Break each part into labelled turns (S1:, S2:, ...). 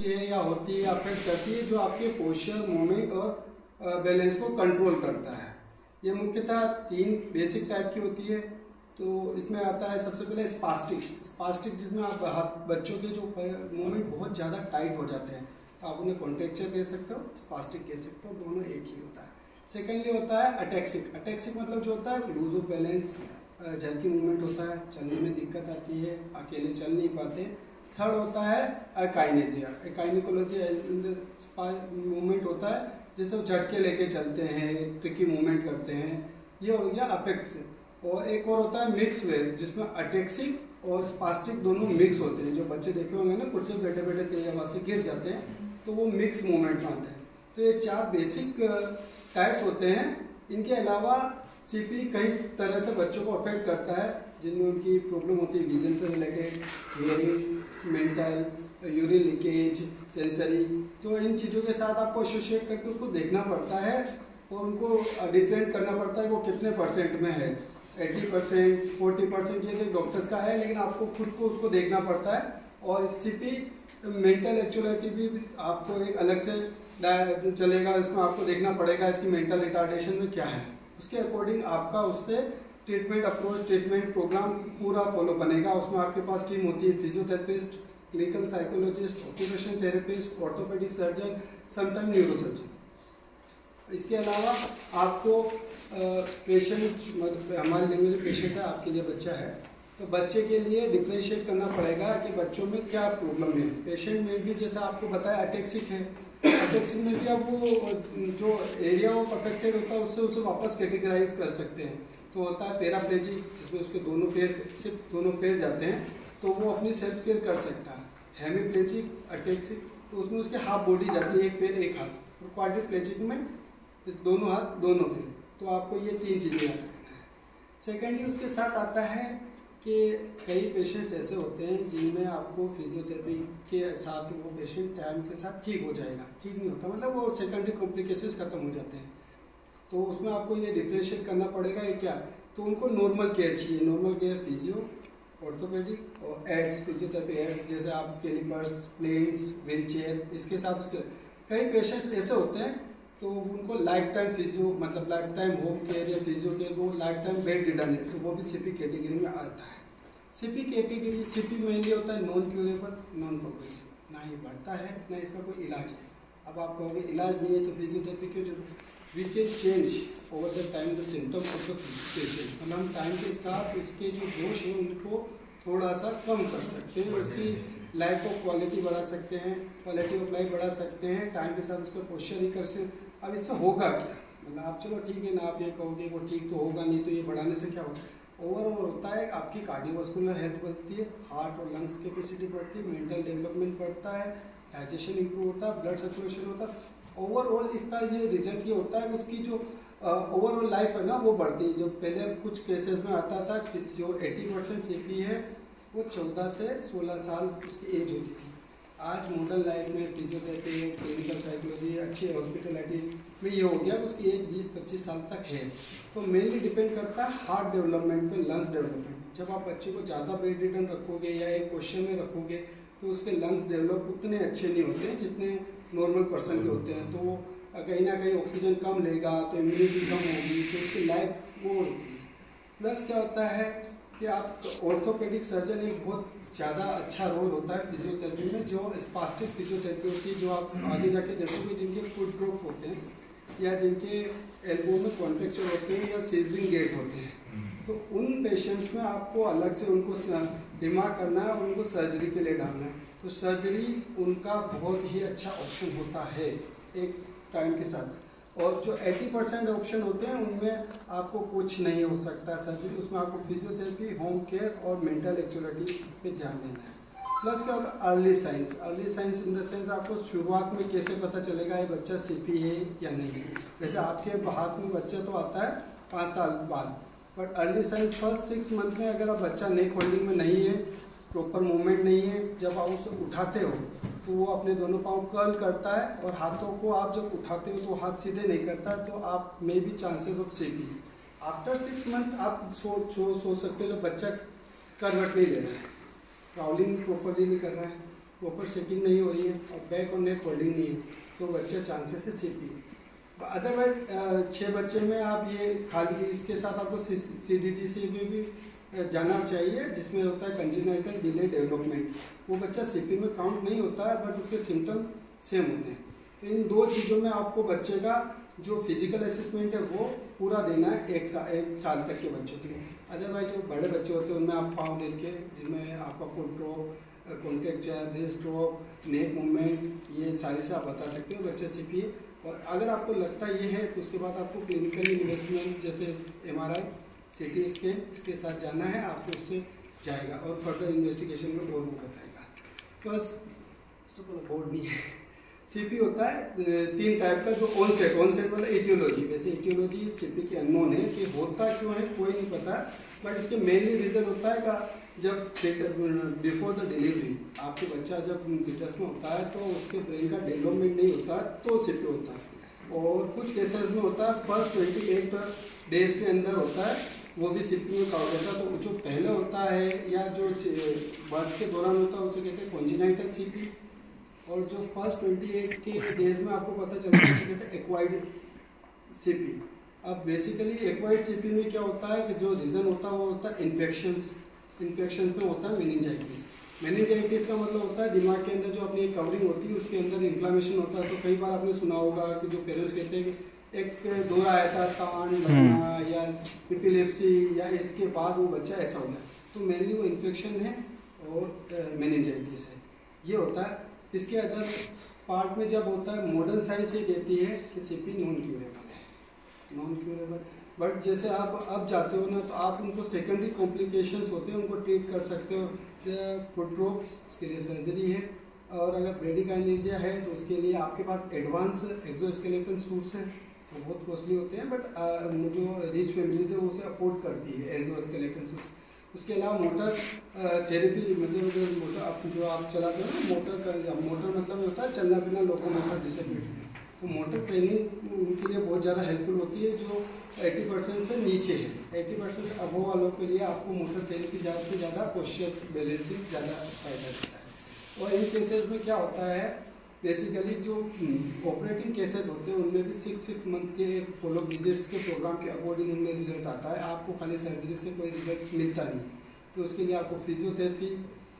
S1: है या होती है, अफेक्ट करती है, जो आपके पोस्चर, मूवमेंट और बैलेंस को कंट्रोल करता है। ये मुख्यतः 3 बेसिक टाइप की होती है। तो इसमें आता है सबसे पहले स्पास्टिक, जिसमें आप बच्चों के जो मूवमेंट बहुत ज़्यादा टाइट हो जाते हैं, तो आप उन्हें कॉन्ट्रेक्चर कह सकते हो, स्पास्टिक कह सकते हो, दोनों एक ही होता है। सेकेंडली होता है अटैक्सिक मतलब जो होता है लूज ऑफ बैलेंस, झलकी मूवमेंट होता है, चलने में दिक्कत आती है, अकेले चल नहीं पाते। थर्ड होता है अकाइनेजिया, अकाइनिकोलॉजी मूवमेंट होता है, जैसे वो झटके लेके चलते हैं, ट्रिकी मूवमेंट करते हैं, ये हो गया अपेक्स। और एक और होता है मिक्स वेव, जिसमें अटैक्सिक और स्पास्टिक दोनों मिक्स होते हैं। जो बच्चे देखे होंगे ना, कुर्सी बैठे बैठे तेज आवाज से गिर जाते हैं, तो वो मिक्स मूवमेंट में आते हैं। तो ये 4 बेसिक टाइप्स होते हैं। इनके अलावा सीपी कई तरह से बच्चों को अफेक्ट करता है, जिनमें उनकी प्रॉब्लम होती है विजन से related, hearing, mental, urine leakage, sensory. तो इन चीज़ों के साथ आपको एसोसिएट करके उसको देखना पड़ता है और उनको डिफरेंट करना पड़ता है वो कितने परसेंट में है। 80%, 40% ये तो डॉक्टर्स का है, लेकिन आपको खुद को उसको देखना पड़ता है। और सीपी मेंटल एक्चुअलिटी भी आपको एक अलग से चलेगा, इसमें आपको देखना पड़ेगा इसकी मेंटल रिटार्डेशन में क्या है, उसके अकॉर्डिंग आपका उससे ट्रीटमेंट अप्रोच, ट्रीटमेंट प्रोग्राम पूरा फॉलो बनेगा। उसमें आपके पास टीम होती है physiotherapist, clinical psychologist, occupation therapist, orthopaedic surgeon, sometime neurosurgeon. इसके अलावा आपको पेशेंट, हमारे लैंग्वेज में पेशेंट है, आपके लिए बच्चा है, तो बच्चे के लिए डिफ्रेंशिएट करना पड़ेगा कि बच्चों में क्या प्रॉब्लम है। पेशेंट में भी जैसा आपको बताया अटैक्सिक है, अटैक्सिक में भी अब वो जो एरिया ऑफ अफेक्टेड होता है उससे उसे वापस कैटेगराइज कर सकते हैं। तो होता है पैराप्लेजिक, जिसमें उसके दोनों पैर, सिर्फ दोनों पैर जाते हैं, तो वो अपनी सेल्फ केयर कर सकता है। हेमीप्लेजिक, अटैक्सिक, तो उसमें उसकी हाफ बॉडी जाती है, एक पैर एक हाथ। और क्वाड्रिप्लेजिक में दोनों हाथ दोनों पैर। तो आपको ये 3 चीज़ें याद रखना है। सेकेंडली उसके साथ आता है कि कई पेशेंट्स ऐसे होते हैं जिनमें आपको फिजियोथेरेपी के साथ वो पेशेंट टाइम के साथ ठीक हो जाएगा, ठीक नहीं होता, मतलब वो सेकेंडरी कॉम्प्लिकेशंस खत्म हो जाते हैं। तो उसमें आपको ये डिफ्रेंशिएट करना पड़ेगा ये क्या, तो उनको नॉर्मल केयर चाहिए। नॉर्मल केयर फिजियो, ऑर्थोपेडिक और एड्स, फिजियोथेरेपी एड्स, जैसे आप कैलिपर्स, प्लेन्स, व्हील चेयर, इसके साथ उसके कई पेशेंट्स ऐसे होते हैं तो उनको लाइफ टाइम फिजियो, मतलब लाइफ टाइम होम केयर या फिजियो केयर, वो लाइफ टाइम बेड रिडन है, तो वो भी सीपी कैटेगरी में आता है। सीपी कैटेगरी, सीपी मेनली होता है नॉन क्यूरेबल, नॉन प्रोग्रेसिव, ना ही बढ़ता है ना इसका कोई इलाज है। अब आप कहोगे इलाज नहीं है तो फिजियोथेरेपी क्यों जरूरत? We can change over the time the symptom of the patient, मतलब हम टाइम के साथ उसके जो दोष हैं उनको थोड़ा सा कम कर सकते हैं, उसकी लाइफ ऑफ क्वालिटी बढ़ा सकते हैं, क्वालिटी ऑफ लाइफ बढ़ा सकते हैं, टाइम के साथ उसका पोस्चर ही कर सकते। अब इससे होगा क्या, मतलब आप चलो ठीक है ना, आप ये कहोगे वो ठीक तो होगा नहीं, तो ये बढ़ाने से क्या होगा? ओवरऑल होता है आपकी कार्डियोवास्कुलर हेल्थ बढ़ती है, हार्ट और लंग्स कैपेसिटी बढ़ती है, मेंटल डेवलपमेंट बढ़ता है, डाइजेशन इंप्रूव होता है, ब्लड सर्कुलेशन होता है। ओवरऑल इसका ये रिजल्ट ये होता है कि उसकी जो ओवरऑल लाइफ है ना वो बढ़ती है। जो पहले कुछ केसेस में आता था कि जो 80% सीपी है वो 14 से 16 साल उसकी एज होती थी। आज मॉडर्न लाइफ में फिजियोथेरेपी, क्लिनिकल साइकोलॉजी, अच्छी हॉस्पिटलिटी में ये हो गया उसकी एज 20-25 साल तक है। तो मेनली डिपेंड करता है हार्ट डेवलपमेंट पे, लंग्स डेवलपमेंट। जब आप बच्चे को ज़्यादा बेड रिडन रखोगे या एक पोस्चर में रखोगे तो उसके लंग्स डेवलप उतने अच्छे नहीं होते हैं जितने नॉर्मल पर्सन के होते हैं। तो कहीं ना कहीं ऑक्सीजन कम लेगा तो इम्यूनिटी कम होगी, तो उसकी लाइफ वो होती है। प्लस क्या होता है कि आप ऑर्थोपेडिक सर्जन एक बहुत ज़्यादा अच्छा रोल होता है फिजियोथेरेपी में, जो स्पास्टिक फिजियोथेरेपी होती है, जो आप आगे जाके देखोगे जिनके फुट ड्रॉप होते हैं या जिनके एल्बो में कॉन्ट्रैक्चर होते हैं या सीजरिंग गेट होते हैं, तो उन पेशेंट्स में आपको अलग से उनको दिमाग करना है और उनको सर्जरी के लिए डालना है। तो सर्जरी उनका बहुत ही अच्छा ऑप्शन होता है एक टाइम के साथ। और जो 80% ऑप्शन होते हैं उनमें आपको कुछ नहीं हो सकता सर्जरी, उसमें आपको फिजियोथेरेपी, होम केयर और मेंटल एक्चुअलिटी पे ध्यान देना है। प्लस क्या होगा, early signs. Early signs in the sense आपको शुरुआत में कैसे पता चलेगा ये बच्चा सीपी है या नहीं। वैसे आपके हाथ में बच्चा तो आता है 5 साल बाद, but early signs first 6 month में अगर आप बच्चा नेक होल्डिंग में नहीं है, प्रॉपर मूवमेंट नहीं है, जब आप उसे उठाते हो तो वो अपने दोनों पाँव कर्ल करता है और हाथों को आप जब उठाते हो तो हाथ सीधे नहीं करता, तो आप may be chances of CP. After 6 month आप सोच सकते हो जब बच्चा करवट नहीं ले रहा है, क्राउलिंग प्रॉपरली नहीं कर रहा है, प्रॉपर सेटिंग नहीं हो रही है और बैक और नेक फोल्डिंग नहीं है, तो बच्चा चांसेस है सीपी। अदरवाइज 6 बच्चे में आप ये खाली इसके साथ आपको CDT से भी जाना चाहिए, जिसमें होता है कंजेनिटल डिले डेवलपमेंट। वो बच्चा सीपी में काउंट नहीं होता है बट उसके सिम्टम सेम होते हैं। तो इन 2 चीज़ों में आपको बच्चे का जो फिजिकल असेसमेंट है वो पूरा देना है 1 साल तक के बच्चों के लिए। अदरवाइज जो बड़े बच्चे होते हैं उनमें आप पाँव देख के, जिनमें आपका foot drop, contact chair, wrist drop, neck movement, ये सारे से आप बता सकते हो बच्चा सीपी है। और अगर आपको लगता ये है तो उसके बाद आपको क्लिनिकल इन्वेस्टमेंट जैसे MRI, CT स्कैन इसके साथ जाना है, आपको उससे जाएगा और फर्दर इन्वेस्टिगेशन में और वो बताएगा। बस बोर्ड नहीं है। सीपी होता है 3 टाइप का, जो ऑनसेट मतलब एटियोलॉजी। वैसे एटियोलॉजी सीपी के अननोन है कि होता क्यों है कोई नहीं पता, बट इसके मेनली रीज़न होता है का जब बिफोर द डिलीवरी आपके बच्चा जब फिटस में होता है तो उसके ब्रेन का डेवलपमेंट नहीं होता तो सीपी होता है। और कुछ केसेस में होता है फर्स्ट 28 डेज के अंदर होता है, वो भी सीपी में काउंट होता है। तो जो पहले होता है या जो बर्थ के दौरान होता है उसे कहते हैं कॉन्जेनाइटल सीपी, और जो फर्स्ट 28 के डेज में आपको पता चलता है उसे कहते हैं एक्वायर्ड सीपी। अब बेसिकली एक्वायर्ड सीपी में क्या होता है कि जो रीज़न होता है वो होता है इन्फेक्शन में होता है मेनिंजाइटिस का मतलब होता है दिमाग के अंदर जो अपनी कवरिंग होती है उसके अंदर इन्फ्लामेशन होता है। तो कई बार आपने सुना होगा कि जो पेरेंट्स कहते हैं कि एक दौरा आया था, तान लगना या एपिलेप्सी, या इसके बाद वो बच्चा ऐसा हो गया, तो मेनली वो इन्फेक्शन है और मेनिंजाइटिस है, ये होता है। इसके अदर पार्ट में जब होता है मॉडर्न साइंस ये कहती है कि सीपी नॉन क्यूरेबल, बट जैसे आप अब जाते हो ना तो आप उनको सेकेंडरी कॉम्प्लिकेशंस होते हैं उनको ट्रीट कर सकते हो। फुट ड्रॉप उसके लिए सर्जरी है, और अगर ब्रेडिकाइनेजिया है तो उसके लिए आपके पास एडवांस एक्सोस्केलेटन सूट्स हैं, वो बहुत कॉस्टली होते हैं बट जो रिच फैमिलीज है वो उसे अफोर्ड करती है एक्सोस्केलेटन सूट्स। उसके अलावा मोटर थेरेपी मतलब मोटर जो आप चलाते हो ना, मोटर मतलब होता है चलना फिरना, लोकोमोटर डिसेबिलिटी, तो मोटर ट्रेनिंग उनके लिए बहुत ज़्यादा हेल्पफुल होती है जो 80% से नीचे है। 80% से अबव वालों के लिए आपको मोटर थेरेपी ज़्यादा से ज़्यादा पोस्चर बैलेंसिंग ज़्यादा फायदा देता है। और इन केसेस में क्या होता है, बेसिकली जो ऑपरेटिंग केसेस होते हैं उनमें भी 6 मंथ के फॉलो विजिट्स के प्रोग्राम के अकॉर्डिंग उनमें रिजल्ट आता है। आपको खाली सर्जरी से कोई रिजल्ट मिलता नहीं, तो उसके लिए आपको फिजियोथेरेपी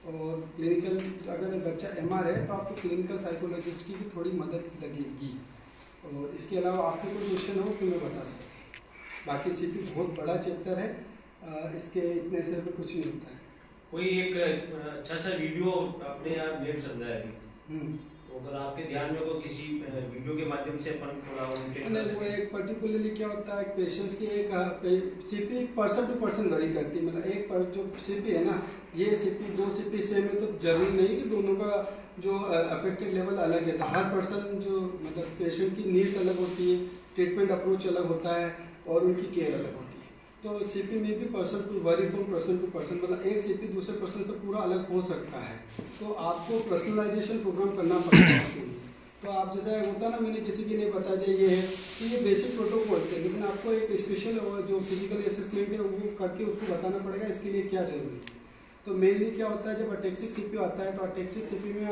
S1: और क्लिनिकल, अगर बच्चा MR है तो आपको क्लिनिकल साइकोलॉजिस्ट की भी थोड़ी मदद लगेगी। और इसके अलावा आपके कोई क्वेश्चन हो तो मैं बता सकता हूँ। बाकी सीपी बहुत बड़ा चैप्टर है, इसके इतने से पे कुछ नहीं होता है।
S2: कोई एक अच्छा सा वीडियो अपने यहाँ नेट चल रहा है अभी, तो अगर आपके ध्यान में कोई किसी वीडियो के माध्यम से अपन थोड़ा
S1: वो एक पर्टिकुलरली क्या होता है पेशेंट्स की एक CP person to person vary करती है। मतलब एक जो सीपी है ना, ये सीपी 2 सीपी सेम है तो जरूरी नहीं कि दोनों का जो अफेक्टेड लेवल अलग है। तो हर पर्सन जो मतलब पेशेंट की नीड्स अलग होती है, ट्रीटमेंट अप्रोच अलग होता है और उनकी केयर अलग होती है। तो सीपी में भी person to vary from person to person, मतलब एक सीपी दूसरे पर्सन से पूरा अलग हो सकता है। तो आपको पर्सनलाइजेशन प्रोग्राम करना पड़ेगा उसके लिए। तो आप जैसा होता ना, मैंने किसी के लिए बता दिया ये है कि ये बेसिक प्रोटोकॉल्स है, लेकिन आपको एक स्पेशल जो फिजिकल असेसमेंट है वो करके उसको बताना पड़ेगा इसके लिए क्या जरूरी है। तो मेनली क्या होता है, जब अटैक्सिक सीपी आता है तो अटैक्सिक सीपी में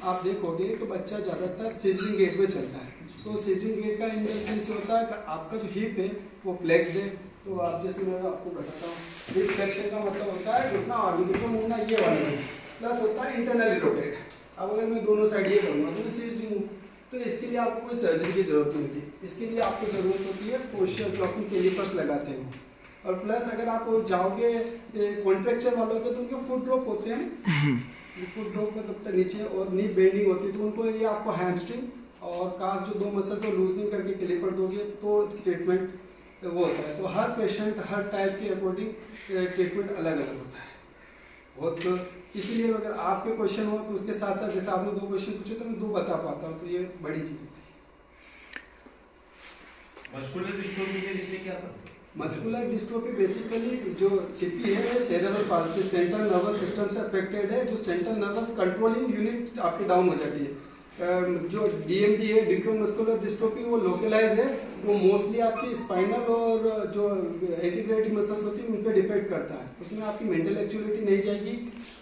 S1: आप देखोगे तो बच्चा ज़्यादातर सीजरिंग गेट में चलता है। तो सीजरिंग गेट का इन द सेंस होता है कि आपका जो हिप है वो फ्लेक्स्ड है। तो आप जैसे मैं आपको बताता हूँ, हिप फ्लेक्शन का मतलब होता है घुटना आगे घुटना मुड़ना ये वाला, प्लस होता है इंटरनली रोटेट। अब अगर मैं दोनों साइड ये करूँगा तो मैं सीजरिंग हूँ, तो इसके लिए आपको कोई सर्जरी की जरूरत नहीं होती। इसके लिए आपको ज़रूरत होती है पोस्चर जो अपन कैलिपर्स लगाते हैं। और प्लस अगर आप जाओगे कॉन्ट्रैक्चर वालों के तो उनके फुट ड्रॉप होते हैं, फुट ड्रॉप मतलब नीचे, और नी बेंडिंग होती है, तो उनको ये आपको हैमस्ट्रिंग और काफ जो 2 मसल्स को लूजनिंग करके कैलिपर दोगे तो ट्रीटमेंट वो होता है। तो हर पेशेंट हर टाइप के अकॉर्डिंग ट्रीटमेंट अलग अलग होता है बहुत। तो इसलिए अगर आपके क्वेश्चन हो तो उसके साथ साथ जैसे आपने 2 क्वेश्चन पूछे तो मैं 2 बता पाता हूँ, तो ये बड़ी चीज़ होती है।
S2: मस्कुलर डिस्ट्रोफी में इसमें क्या करते हैं?
S1: मस्कुलर डिस्ट्रोफी बेसिकली जो सीपी है cerebral palsy, central nervous system से अफेक्टेड है। जो सेंट्रल नर्वस कंट्रोलिंग यूनिट आपकी डाउन हो जाती है। जो DMD है ड्यूक्योन मस्कुलर डिस्ट्रोफी वो लोकलाइज है, वो मोस्टली आपकी स्पाइनल और जो एंटीग्रेटिव मसल्स होती है उन पर डिपेंड करता है। उसमें आपकी मेंटल एक्चुअलिटी नहीं जाएगी,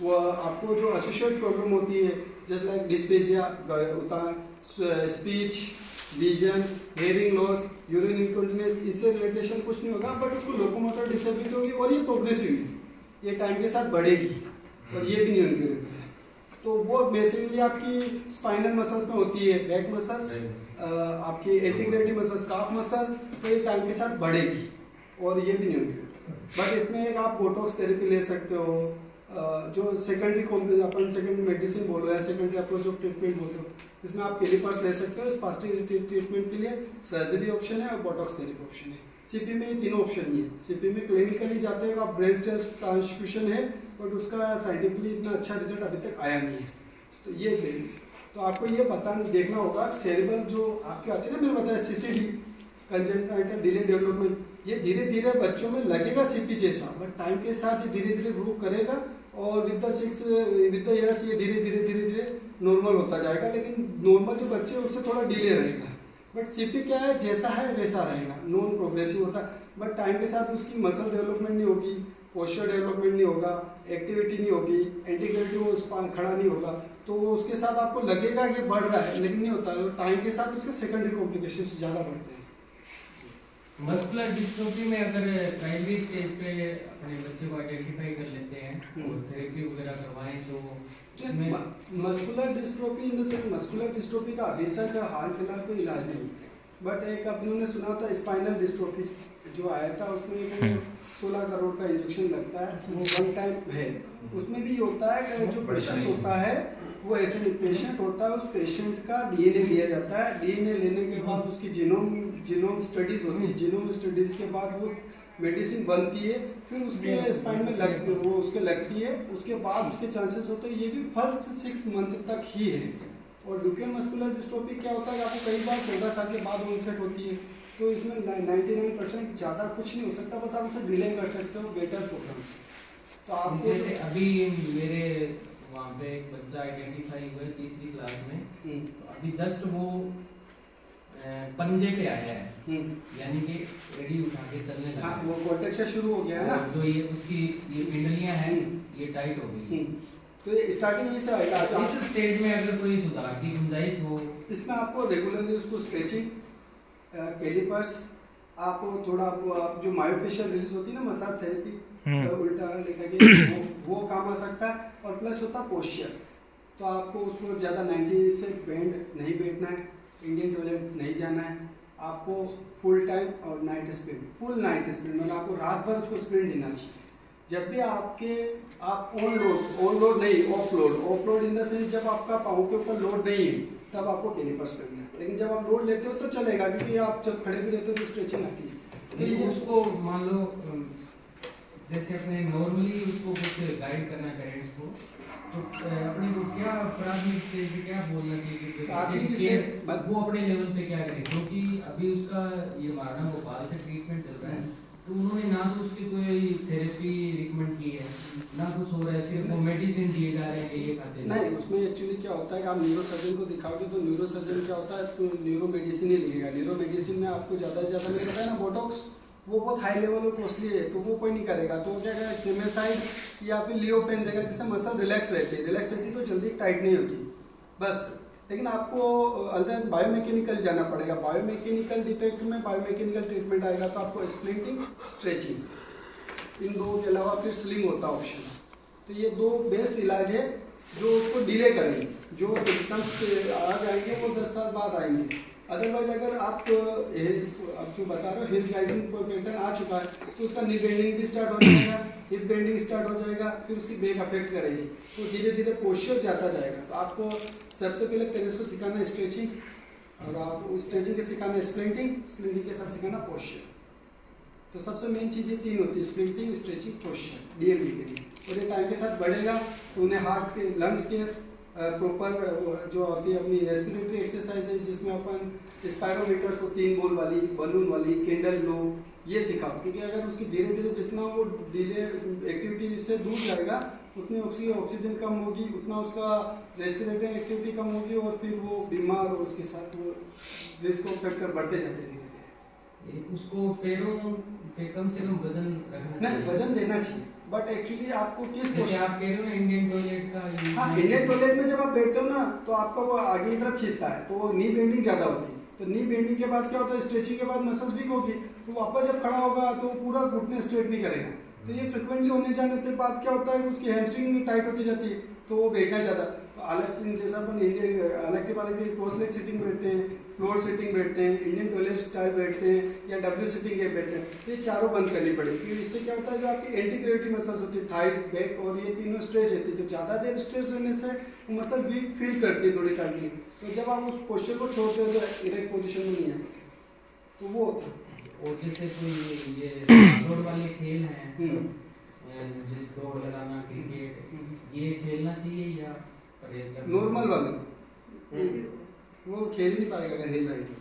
S1: वो आपको जो एसोसिएट प्रॉब्लम होती है जस्ट लाइक डिस्पेजिया होता है, speech, vision, hearing loss, urine incontinence, इससे रिलेटेशन कुछ नहीं होगा, बट उसको लोकोमोटर डिसेबिलिटी होगी और ये प्रोग्रेसिव है, ये टाइम के साथ बढ़ेगी और ये भी नहीं इनक्यूरेबल है। तो वो बेसिकली आपकी स्पाइनल मसल्स में होती है, बैक मसल्स, आपकी एंटीग्रेटिव मसल्स, काफ मसल्स, तो ये टाइम के साथ बढ़ेगी और ये भी नहीं इनक्यूरेबल। बट इसमें एक आप बोटॉक्स थेरेपी ले सकते हो, जो सेकेंडरी अपन सेकेंडरी मेडिसिन बोलो या सेकेंडरी अप्रोच ऑफ ट्रीटमेंट बोलो, इसमें आप कैलिपर्स ले सकते हो। स्पास्टिक ट्रीटमेंट के लिए सर्जरी ऑप्शन है और बोटॉक्स थेरेपी ऑप्शन है। सीपी में ये तीनों ऑप्शन नहीं है। सीपी में क्लिनिकली जाते हैं आप ब्रेन स्टेम ट्रांसफ्यूजन है, बट उसका साइंटिफिकली इतना अच्छा रिजल्ट अभी तक आया नहीं है। तो ये तो आपको ये देखना होगा सेरेब्रल जो आपके आते हैं ना, मैंने बताया सीसीडी, कंजंक्टिवाइटिस डिले डेवलपमेंट, ये धीरे धीरे बच्चों में लगेगा सीपी जैसा, बट टाइम के साथ ये धीरे धीरे ग्रो करेगा और विद द ईयर्स ये धीरे धीरे नॉर्मल होता जाएगा। लेकिन नॉर्मल जो बच्चे उससे थोड़ा डिले रहेगा, बट सीपी क्या है, जैसा है वैसा रहेगा, नॉन प्रोग्रेसिव होता है। बट टाइम के साथ उसकी मसल डेवलपमेंट नहीं होगी, पोस्चर डेवलपमेंट नहीं होगा, एक्टिविटी नहीं होगी, एंटीग्रेटिव खड़ा नहीं होगा, तो उसके साथ आपको लगेगा कि बढ़ रहा है, लेकिन नहीं होता है। टाइम के साथ उसके सेकेंडरी कॉम्प्लिकेशंस ज़्यादा बढ़ते हैं।
S3: मस्कुलर डिस्ट्रोफी में अगर प्राइमरी स्टेज पे अपने बच्चे को आइडेंटिफाई कर लेते हैं और थेरेपी वगैरह करवाएं तो
S1: मस्कुलर डिस्ट्रोफी मस्कुलर डिस्ट्रोफी का अभी तक हाल फिलहाल कोई इलाज नहीं, बट एक आपने सुना था स्पाइनल डिस्ट्रोफी जो आया था, उसमें एक 16 करोड़ का इंजेक्शन लगता है, वो वन टाइम है। उसमें भी होता है जो पेशेंट होता है वो ऐसे नहीं, पेशेंट होता है, उस पेशेंट का डीएनए लिया जाता है, डीएनए लेने के बाद उसकी जीनोम स्टडीज होती है, जीनोम स्टडीज के बाद वो मेडिसिन बनती है, फिर उसके स्पाइन में वो उसके लगती है, उसके बाद उसके चांसेस होते हैं। ये भी फर्स्ट 6 मंथ तक ही है। और ड्यूकेन मस्कुलर डिस्ट्रोफी क्या होता है, आपको कई बार 14 साल के बाद ऑनसेट होती है, तो इसमें 99% ज़्यादा कुछ नहीं हो सकता, बस आप उसे डिले कर सकते हो बेटर प्रोग्राम से। तो आपको
S3: जैसे अभी मेरे वहाँ पे एक बच्चा आइडेंटिफाई हुआ है 3री क्लास में, तो अभी जस्ट वो पंजे पे आया है, यानी कि एड़ी उठा के चलने लगा।
S1: हाँ, वो कॉन्ट्रैक्शन शुरू हो गया है ना,
S3: जो ये उसकी ये पिंडलियां हैं ये टाइट हो गई।
S1: तो ये स्टार्टिंग से आएगा।
S3: इस स्टेज में अगर कोई सुधार की गुंजाइश हो,
S1: इसमें आपको रेगुलरली उसको स्ट्रेचिंग, कैलिपर्स, आपको थोड़ा आप जो मायोफेशियल रिलीज होती है ना, मसाज थेरेपी, उल्टा लेकर के वो काम आ सकता है। और प्लस होता है पोस्चर, तो आपको उसको ज़्यादा 90 से बेंड नहीं बैठना है, इंडियन टॉयलेट नहीं जाना है, आपको फुल टाइम और night sprint, full night sprint, मतलब आपको रात भर उसको स्प्रिंट देना चाहिए। जब भी आप ऑन लोड नहीं, of load in the sense जब आपका पाँव के ऊपर लोड नहीं है तब आपको कैलिपर्स करना है, लेकिन जब आप लोड लेते हो तो चलेगा, क्योंकि आप जब खड़े भी रहते हो तो स्ट्रेचिंग आती है।
S3: तो ये उसको मान लो जैसे अपने नॉर्मली उसको कुछ गाइड करना पेरेंट्स को, तो अपने को क्या प्राथमिक स्टेज पे क्या बोलना चाहिए, वो अपने लेवल पे क्या करें, क्योंकि अभी उसका ये मारना भोपाल से ट्रीटमेंट चल रहा है, तो उन्होंने ना तो उसकी कोई थेरेपी रिकमेंड की है, ना कुछ हो रहा है, सिर्फ वो मेडिसिन दिए जा रहे हैं, ये खाते हैं।
S1: नहीं, उसमें एक्चुअली क्या होता है कि आप न्यूरो सर्जन को दिखाओगे तो न्यूरो सर्जन क्या होता है, तो न्यूरो मेडिसिन ही लिखेगा। न्यूरो मेडिसिन में आपको ज़्यादा से ज़्यादा मैंने बताया ना बोटॉक्स, वो बहुत हाई लेवल और कॉस्टली है, तो वो कोई नहीं करेगा। तो क्या करेगा, केमेसाइड या फिर लियोफेन देगा, जिससे मसल रिलैक्स रहती है तो जल्दी टाइट नहीं होती बस। लेकिन आपको अदर बायोमैकेनिकल जाना पड़ेगा। बायोमैकेनिकल डिफेक्ट में बायोमैकेनिकल ट्रीटमेंट आएगा, तो आपको स्प्लिंटिंग, स्ट्रेचिंग, इन दो के अलावा फिर स्लिंग होता है ऑप्शन। तो ये 2 बेस्ट इलाज है जो उसको डिले करेंगे। जो सिम्टम्स आ जाएंगे वो 10 साल बाद आएंगे। अदरवाइज अगर आप जो बता रहे हो हिप राइजिंग पैटर्न आ चुका है, तो उसका नी बेंडिंग भी स्टार्ट हो जाएगा, हिप बेंडिंग स्टार्ट हो जाएगा, फिर उसकी बैक अफेक्ट करेगी, तो धीरे धीरे पोस्चर जाता जाएगा। तो आपको सबसे पहले पेरेंट्स को सिखाना है स्ट्रेचिंग, और आप स्ट्रेचिंग के सिखाना है स्प्लिंटिंग के साथ सिखाना पोस्चर। तो सबसे मेन चीज़ ये 3 होती है, स्प्लिंटिंग, स्ट्रेचिंग, पोस्चर, डीएमडी के लिए। और ये टाइम के साथ बढ़ेगा तो उन्हें हार्ट के, लंग्स के प्रॉपर जो होती है अपनी रेस्पिरेटरी एक्सरसाइज है, जिसमें अपन स्पायरोमीटर्स को 3 बॉल वाली, बलून वाली, कैंडल लो, ये सिखाओ। क्योंकि अगर उसकी धीरे धीरे जितना वो डिले एक्टिविटी से दूर जाएगा, उतनी उसकी ऑक्सीजन कम होगी, उतना उसका रेस्पिरेटरी एक्टिविटी कम होगी, और फिर वो बीमार और उसके साथ वो रिस्क फैक्टर बढ़ते जाते हैं।
S3: उसको पैरों पे कम से कम वजन रखना
S1: नहीं, वजन देना चाहिए। बट एक्चुअली आपको किस
S3: जैसे आप कह रहे हो ना इंडियन टॉयलेट का,
S1: हाँ इंडियन टॉयलेट में जब आप बैठते हो ना तो आपका वो आगे की तरफ खींचता है, तो नी बेंडिंग ज्यादा होती है। तो नी बेंडिंग के बाद क्या होता है, स्ट्रेचिंग के बाद मसल्स वीक होगी, तो वापस जब खड़ा होगा तो पूरा घुटने स्ट्रेट नहीं करेगा। तो ये फ्रिक्वेंटली होने जाने के बाद क्या होता है कि उसकी हैमस्ट्रिंग टाइट होती जाती है, तो वो बैठना ज़्यादा। तो अलग जैसा अपन अलग क्रॉस लेग सिटिंग बैठते हैं, फ्लोर सिटिंग बैठते हैं, इंडियन टॉयलेट स्टाइल बैठते हैं, या डब्ल्यू सिटिंग के बैठते हैं, ये चारों बंद करनी पड़ेगी। क्योंकि इससे क्या होता है, जो आपकी एंटी ग्रेविटी मसल्स होती है, थाइस, बैक और ये तीनों स्ट्रेच रहती है। तो ज़्यादा देर स्ट्रेच रहने से वो मसल वीक फील करती है थोड़ी टाइम के लिए। तो जब आप उस पोस्चर को छोड़ते हो तो इरेक्ट पोजीशन में नहीं आते, तो वो होता है।
S3: और जैसे कोई ये दौड़ वाले खेल हैं, दौड़ लगाना, क्रिकेट, ये खेलना चाहिए या परहेज करना?
S1: नॉर्मल वाले वो खेल ही नहीं पाएगा अगर हिल रही है।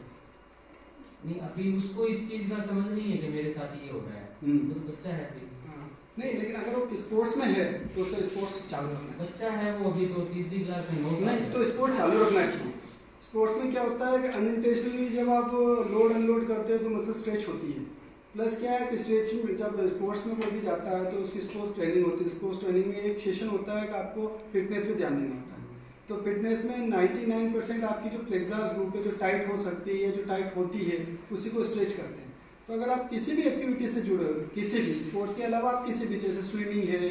S3: नहीं, अभी उसको इस चीज का समझ नहीं है कि मेरे साथ ये हो रहा है, तो बच्चा है अभी।
S1: नहीं, लेकिन अगर वो स्पोर्ट्स में है तो उसे स्पोर्ट्स चालू रखना चाहिए।
S3: बच्चा है वो अभी तो तीसरी क्लास में,
S1: नहीं तो स्पोर्ट्स चालू रखना चाहिए। स्पोर्ट्स में क्या होता है कि अनइंटेंशनली जब आप लोड अनलोड करते हो तो मसल स्ट्रेच होती है। प्लस क्या है कि स्ट्रेचिंग, जब स्पोर्ट्स में कोई भी जाता है तो उसकी स्पोर्ट्स ट्रेनिंग होती है। स्पोर्ट्स ट्रेनिंग में एक सेशन होता है कि आपको फिटनेस पे ध्यान देना होता है। तो फिटनेस में 99% आपकी जो फ्लेक्सर्स ग्रुप है, जो टाइट हो सकती है या जो टाइट होती है, उसी को स्ट्रेच करते हैं। तो अगर आप किसी भी एक्टिविटी से जुड़े हो, किसी भी स्पोर्ट्स के अलावा आप किसी भी, जैसे स्विमिंग है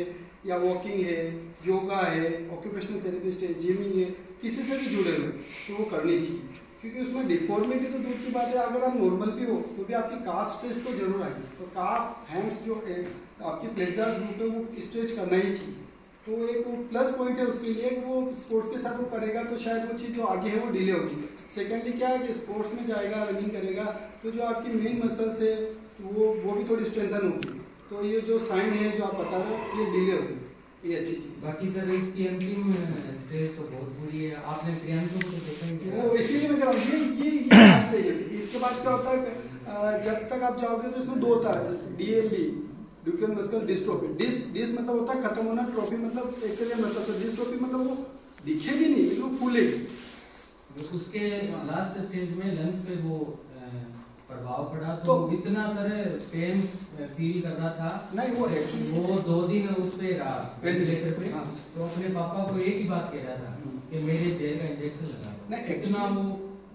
S1: या वॉकिंग है, योगा है, ऑक्यूपेशनल थेरेपिस्ट है, जिमिंग है, किसी से भी जुड़े हुए तो वो करनी चाहिए। क्योंकि उसमें डिफॉर्मिटी तो दूर की बात है, अगर आप नॉर्मल भी हो तो भी आपकी काफ स्ट्रेच तो जरूर आएगी। तो काफ, हैम्स जो है आपकी फ्लेक्सर्स ग्रुप है वो स्ट्रेच करना ही चाहिए। तो एक वो प्लस पॉइंट है उसके लिए, वो स्पोर्ट्स के साथ वो करेगा तो शायद वो चीज़ जो आगे है वो डिले होगी। सेकेंडली क्या है कि स्पोर्ट्स में जाएगा, रनिंग करेगा, तो जो आपकी मेन मसल्स है वो भी थोड़ी स्ट्रेंथन होगी। तो ये जो साइन है जो आप बता रहे हो, ये डिले होगी, ये अच्छी चीज़।
S3: बाकी सर इसकी अंतिम स्टेज तो बहुत बुरी है, आपने प्रियांशु को देखा ही
S1: वो इसीलिए मैं कह रहा हूँ ये लास्ट स्टेज है। इसके बाद क्या होता है, जब तक आप जाओगे तो इसमें दो होता है, DMD, ड्यूकेन मस्कुलर डिस्ट्रोफी। डिस मतलब होता है खत्म होना, ट्रॉफी मतलब एक तरह मसल। तो डिस्ट्रोफी मतलब वो दिखेगी नहीं लेकिन वो फूलेगी।
S3: उसके लास्ट स्टेज में लंग्स पे वो प्रभाव पड़ा तो इतना सारे पेन फील कर रहा था।
S1: नहीं वो एक्चुअली वो
S3: 2 दिन उस पे रहा वेंटिलेटर पे। हाँ। तो अपने पापा को एक ही बात कह रहा था कि मेरे जेल का इंजेक्शन लगा।
S1: नहीं
S3: इतना वो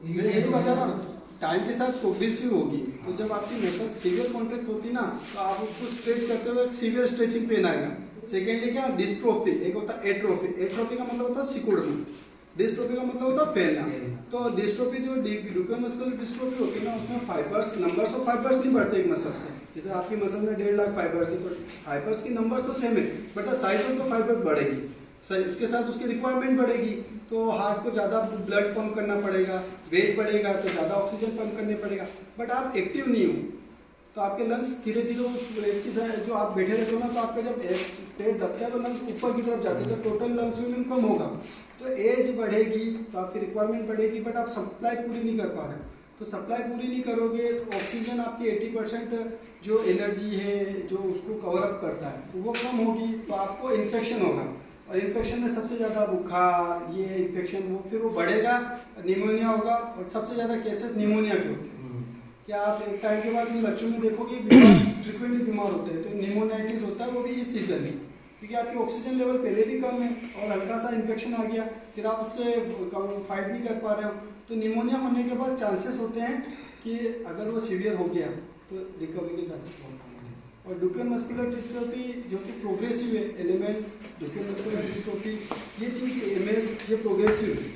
S1: ये भी बता रहा टाइम के साथ प्रोग्रेसिव होगी। तो जब आपकी मसल सीवियर कॉन्ट्रैक्ट होती ना तो आप उसको स्ट्रेच करते हुए सीवियर स्ट्रेचिंग पेन आएगा। सेकेंडली क्या, डिस्ट्रोफी, एक होता है एट्रोफी। एट्रोफी का मतलब होता है सिकुड़ना, डिस्ट्रोफी का मतलब होता है फैलना। तो डिस्ट्रोफी जो ड्यूकेन मस्कुलर डिस्ट्रोफी होती है ना, उसमें फाइबर्स, नंबर्स ऑफ फाइबर्स नहीं बढ़ते एक मसल्स के। जैसे आपकी मसल में 1.5 लाख फाइबर्स है, तो फाइबर्स की नंबर्स तो सेम है बट साइज में तो फाइबर बढ़ेगी, उसके साथ उसकी रिक्वायरमेंट बढ़ेगी। तो हार्ट को ज़्यादा ब्लड पंप करना पड़ेगा, वेट बढ़ेगा तो ज़्यादा ऑक्सीजन पंप करने पड़ेगा। बट आप एक्टिव नहीं हो तो आपके लंग्स धीरे धीरे उस रेट की जो आप बैठे रहते हो ना, तो आपका जब पेट दबता है तो लंग्स ऊपर की तरफ जाते हैं, तो टोटल लंग्स वॉल्यूम कम होगा। तो एज बढ़ेगी तो आपकी रिक्वायरमेंट बढ़ेगी, बट आप सप्लाई पूरी नहीं कर पा रहे हो। तो सप्लाई पूरी नहीं करोगे तो ऑक्सीजन आपकी 80% जो एनर्जी है जो उसको कवर अप करता है तो वो कम होगी, तो आपको इन्फेक्शन होगा। और इन्फेक्शन में सबसे ज़्यादा बुखार, ये इन्फेक्शन वो फिर वो बढ़ेगा, निमोनिया होगा। और सबसे ज़्यादा केसेस निमोनिया के होते हैं। क्या आप एक टाइम के बाद इन बच्चों में देखोगे फ्रिक्वेंटली बीमार होते हैं, तो निमोनाइटिस होता है वो भी इस सीजन में, क्योंकि आपकी ऑक्सीजन लेवल पहले भी कम है और हल्का सा इन्फेक्शन आ गया, फिर आप उससे फाइट नहीं कर पा रहे हो। तो निमोनिया होने के बाद चांसेस होते हैं कि अगर वो सीवियर हो गया तो रिकवरी के चांसेस बहुत कम होते हैं। और ड्यूकेन मस्कुलर डिस्ट्रोफी जो कि प्रोग्रेसिव है, एलिमेंट ड्यूकेन मस्कुलर डिस्ट्रोफी, ये चीज़ MS ये प्रोग्रेसिव है,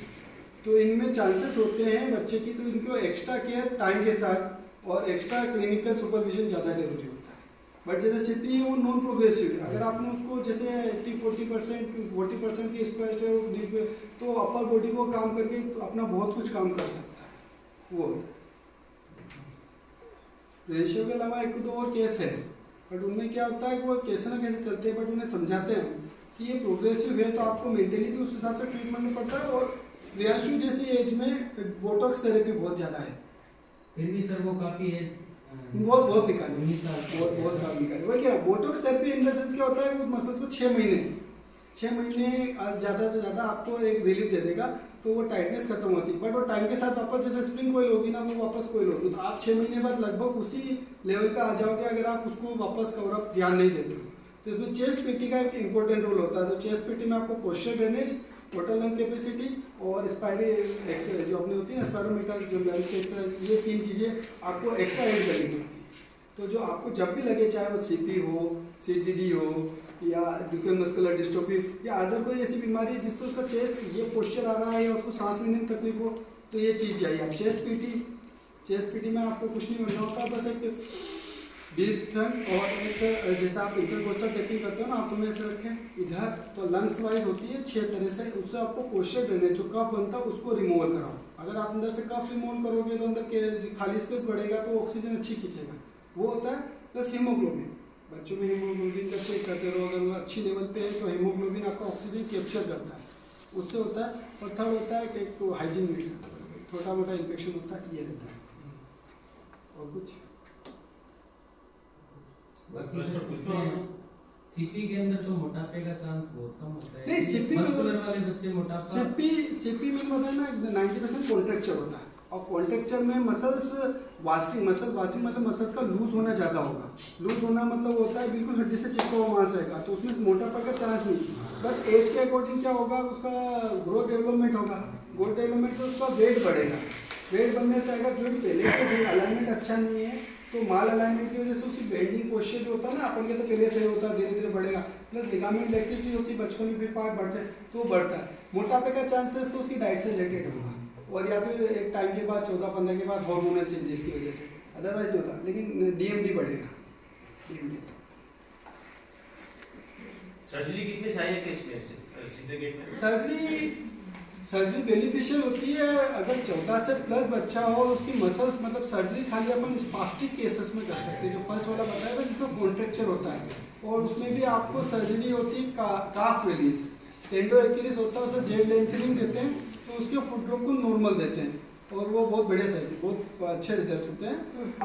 S1: तो इनमें चांसेस होते हैं बच्चे की, तो इनको एक्स्ट्रा केयर टाइम के साथ और एक्स्ट्रा क्लिनिकल सुपरविजन ज़्यादा जरूरी होता है। बट जैसे CP है वो नॉन प्रोग्रेसिव है, अगर आपने उसको जैसे 40% की स्पेस्ट है तो अपर बॉडी को काम करके तो अपना बहुत कुछ काम कर सकता है वो। रेशियो के अलावा 1-2 और केस है, बट उनमें क्या होता है कि वो कैसे ना कैसे चलते हैं, बट उन्हें समझाते हैं कि ये प्रोग्रेसिव है तो आपको मेंटेली भी उस हिसाब से ट्रीटमेंट में पड़ता है। और प्रियांशु जैसी एज में बोटॉक्स थेरेपी बहुत ज़्यादा है, फिर भी सर वो काफ़ी एज बहुत निकाले, 19 साल बहुत साल निकाले। वही क्या Botox therapy in the sense क्या होता है, उस मसल्स को 6 महीने ज़्यादा से ज़्यादा आपको एक रिलीफ दे देगा तो वो टाइटनेस खत्म होती है। बट वो टाइम के साथ वापस जैसे स्प्रिंग कोयल होगी ना, वो वापस कोयल होगी, तो आप 6 महीने बाद लगभग उसी लेवल का आ जाओगे अगर आप उसको वापस कवर अप ध्यान नहीं देते हो। तो इसमें चेस्ट पीटी का एक इंपॉर्टेंट रोल होता है। तो चेस्ट पीटी में आपको posture drainage, total lung capacity और स्पायरी एक्सरसाइज जो अपनी होती है ना, स्पायरोमीटर जो लंग्स एक्सरसाइज, ये 3 चीज़ें आपको एक्स्ट्रा ऐड करनी पड़ती है। तो जो आपको जब भी लगे, चाहे वो CP हो, CTD हो या ड्यूकेन मस्कुलर डिस्ट्रोफी या अदर कोई ऐसी बीमारी है जिससे उसका चेस्ट ये पोस्चर आ रहा है या उसको सांस लेने में तकलीफ हो, तो ये चीज़ चाहिए। आप चेस्ट पीटी में आपको कुछ नहीं करना होता, बस एक डीप ट्रंक और एक जैसा आप इंटरकोस्टल टेपिंग करते हो ना, हाथों में ऐसे रखें इधर, तो लंग्स वाइज होती है 6 तरह से। उससे आपको पोस्चर ड्रेनेज जो कफ बनता है उसको रिमूवल कराओ। अगर आप अंदर से कफ रिमूवल करोगे तो अंदर के खाली स्पेस बढ़ेगा, तो ऑक्सीजन अच्छी खींचेगा, वो होता है। प्लस हीमोग्लोबिन, बच्चों में हीमोग्लोबिन का चेक करते रहो, अगर वो अच्छी लेवल पे है तो हीमोग्लोबिन आपका ऑक्सीजन कैप्चर करता है, उससे होता है। और थर्ड होता है कि एक हाइजीन मीटर, छोटा मोटा इन्फेक्शन होता है, ये रहता है। और कुछ
S3: सीपी के अंदर तो मोटापे का चांस बहुत कम होता है।
S1: नहीं, सीपी
S3: मस्कुलर वाले बच्चे मोटापा,
S1: सीपी में पता है ना 90% कॉन्ट्रैक्चर होता है, और कॉन्ट्रैक्चर में मसल्स वास्टिंग मतलब मसल्स का लूज होना ज़्यादा होगा। लूज होना मतलब होता है बिल्कुल हड्डी से चिपका हुआ मांस रहेगा, तो उसमें मोटापा का चांस नहीं। बट एज के अकॉर्डिंग क्या होगा, उसका ग्रोथ डेवलपमेंट होगा, ग्रोथ डेवलपमेंट तो उसका वेट बढ़ेगा। वेट बढ़ने से अगर जो पहले से अलाइनमेंट अच्छा नहीं है, तो माल अलाइनमेंट की वजह से उसकी बेंडिंग पोस्चर जो होता है ना, अपन के तो पहले से होता है, धीरे धीरे बढ़ेगा। प्लस लिगामेंट लेक्सिटी होती है, बचपन में फिर पार्ट बढ़ते हैं तो बढ़ता है। मोटापे का चांसेस तो उसकी डाइट से रिलेटेड होगा, और या फिर एक टाइम के बाद 14-15 के बाद हार्मोनल चेंजेस की वजह से, अदरवाइज नहीं होता। लेकिन DMD बढ़ेगा।
S2: सर्जरी कितनी सहायक है इसमें?
S1: सर्जरी बेनिफिशियल होती है अगर 14 से प्लस बच्चा हो, उसकी मसल्स, मतलब सर्जरी खाली अपन स्पास्टिक केसेस में कर सकते हैं, जो फर्स्ट वाला बताया था जिसमें कॉन्ट्रैक्चर होता है, और उसमें भी आपको सर्जरी होती है काफ रिलीज, टेंडो एक्यूलिस होता है, उसे जेड लेंथनिंग देते हैं, तो उसके फुट ड्रॉप को नॉर्मल देते हैं, और वो बहुत बढ़िया सर्जरी, बहुत अच्छे रिजल्ट होते हैं।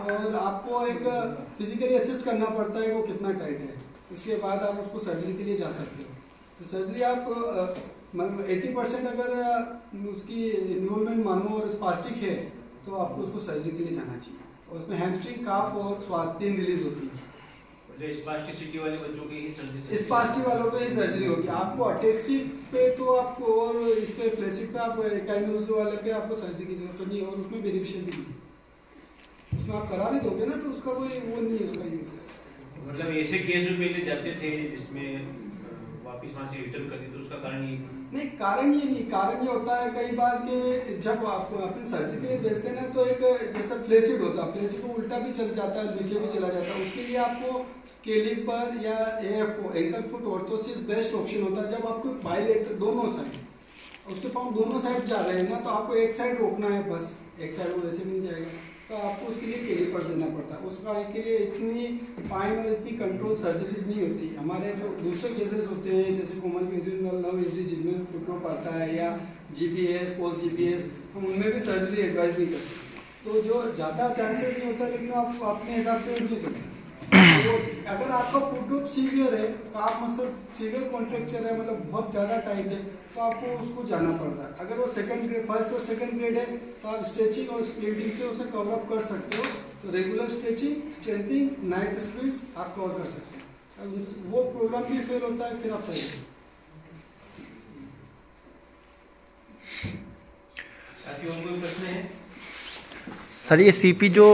S1: और आपको एक फिजिकली असिस्ट करना पड़ता है वो कितना टाइट है, उसके बाद आप उसको सर्जरी के लिए जा सकते हो। तो सर्जरी आप मतलब 80% अगर उसकी इन्वॉल्वमेंट मानो और स्पास्टिक है, तो आपको उसको सर्जरी के लिए जाना चाहिए। और उसमें हैमस्ट्रिंग, काफ और स्वास्थ्य रिलीज होती है।
S2: स्पास्टिसिटी वाले बच्चों की ही सर्जरी,
S1: स्पास्टिक वालों पे ही सर्जरी होगी। आपको अटेक्सिक पे तो आपको, और इस पे फ्लेसिक पे आप काइनोज वाले पे आपको सर्जरी की जरूरत तो नहीं, और उसमें बेनिफिशियल भी नहीं, उसमें आप करा भी दोगे ना तो उसका कोई वो नहीं है उसका यूज।
S2: मतलब ऐसे केस जो पहले जाते थे जिसमें वापस वहाँ से रिटर्न करते, तो उसका कारण ये
S1: नहीं, कारण ये होता है कई बार कि जब आप अपने सर्जरी के लिए भेजते हैं ना, तो एक जैसा फ्लेसिड होता है, फ्लेसिड को उल्टा भी चल जाता है, नीचे भी चला जाता है, उसके लिए आपको कैलिपर या ankle foot orthosis best option होता है। जब आपको बाइलेटरल दोनों साइड, उसके पाँव दोनों साइड जा रहे हैं ना, तो आपको एक साइड रोकना है, बस एक साइड वो वैसे भी नहीं जाएगा, तो आपको उसके लिए कैलिपर देना पड़ता है। उसका के लिए इतनी फाइन और इतनी कंट्रोल सर्जरीज नहीं होती। हमारे जो दूसरे केसेस होते हैं जैसे कॉमन पेरिनेल नर्व इंजरी जिनमें फुट ड्रॉप आता है, या GPS, पोस्ट GPS, हम उनमें भी सर्जरी एडवाइस नहीं करते। तो जो ज़्यादा चांसेस नहीं होता, लेकिन आप अपने हिसाब से नहीं सकते। तो अगर आपका फुट ड्रॉप सीवियर है, काफ मसल सीवियर कॉन्ट्रैक्चर है, मतलब बहुत ज़्यादा टाइट है, तो आपको उसको जाना पड़ता है। अगर वो सेकंड ग्रेड, फर्स्ट और सेकंड ग्रेड है, तो आप स्ट्रेचिंग और स्प्लिंटिंग से उसे कवर अप कर सकते हो। तो regular stretching, strengthening, night split आप कवर कर सकते हो। अब वो प्रोग्राम भी फेल होता है, फिर आप सही हो।
S2: और कोई प्रश्न है?
S4: सर ये CP जो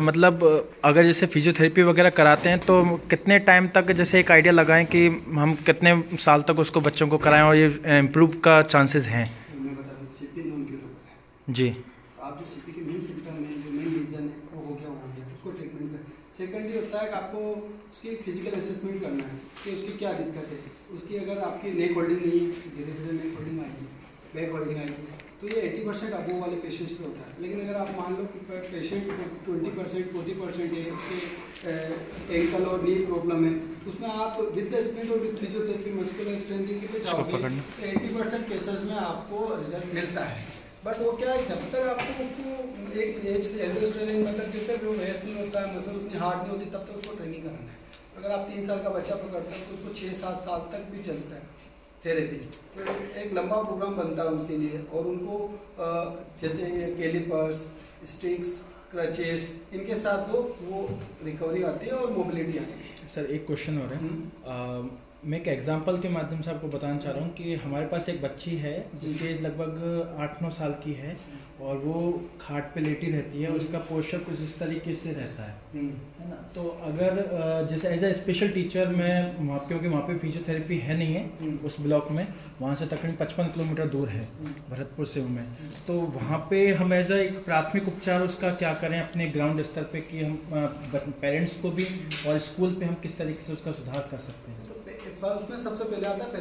S4: मतलब अगर जैसे फिजियोथेरेपी वगैरह कराते हैं, तो कितने टाइम तक, जैसे एक आइडिया लगाएं कि हम कितने साल तक उसको बच्चों को कराएं और ये इम्प्रूव का चांसेस हैं?
S1: मैं बता दूं, CP नॉन क्यूरेबल है
S4: जी।
S1: आप जो CP के मेन सिम्टम है, जो मेन रीजन है, वो हो गया, उसको ट्रीटमेंट कर। सेकेंडली होता है कि आपको उसकी फिजिकल असेसमेंट करना है कि उसकी क्या दिक्कत है। उसकी अगर आपकी नेक होल्डिंग नहीं है, धीरे धीरे नेक होल्डिंग आएगी, बैक होल्डिंग आएगी, तो ये 80% अबोव वाले पेशेंट्स में होता है। लेकिन अगर आप मान लो कि पेशेंट 20%, 40% है, उसके एंकल और नी प्रॉब्लम है, उसमें आप विद द स्प्लिंट और विद फिजियोथेरेपी, मस्कुलर स्ट्रेंथिंग पे जाओगे, तो 80% केसेस में आपको रिजल्ट मिलता है। बट वो क्या है, जब तक आपको उसको एक एज एल्डोस्टेरोन, मतलब जब तक वो वेस्ट नहीं होता है, मसल उतनी हार्ड नहीं होती, तब तक उसको ट्रेनिंग कराना है। अगर आप 3 साल का बच्चा पकड़ते हो, तो उसको 6-7 साल तक भी चलता है थेरेपी। तो एक लंबा प्रोग्राम बनता है उनके लिए, और उनको जैसे कैलिपर्स, स्टिक्स, क्रचेस, इनके साथ दो, वो रिकवरी आती है और मोबिलिटी आती है।
S4: सर एक क्वेश्चन हो रहा है, मैं एक एग्जांपल के माध्यम से आपको बताना चाह रहा हूँ कि हमारे पास एक बच्ची है जिसकी एज लगभग 8-9 साल की है और वो खाट पे लेटी रहती है, उसका पोस्चर कुछ इस तरीके से रहता है ना। तो अगर जैसे एज ए स्पेशल टीचर मैं वहाँ पे, क्योंकि वहाँ पे फिजियोथेरेपी है नहीं है उस ब्लॉक में, वहाँ से तकरीबन 55 किलोमीटर दूर है भरतपुर से मैं, तो वहाँ पे हम एज ए एक प्राथमिक उपचार उसका क्या करें अपने ग्राउंड स्तर पे कि हम पेरेंट्स को भी और स्कूल पे हम किस तरीके से उसका सुधार कर सकते हैं?
S1: उसमें सबसे पहले आता है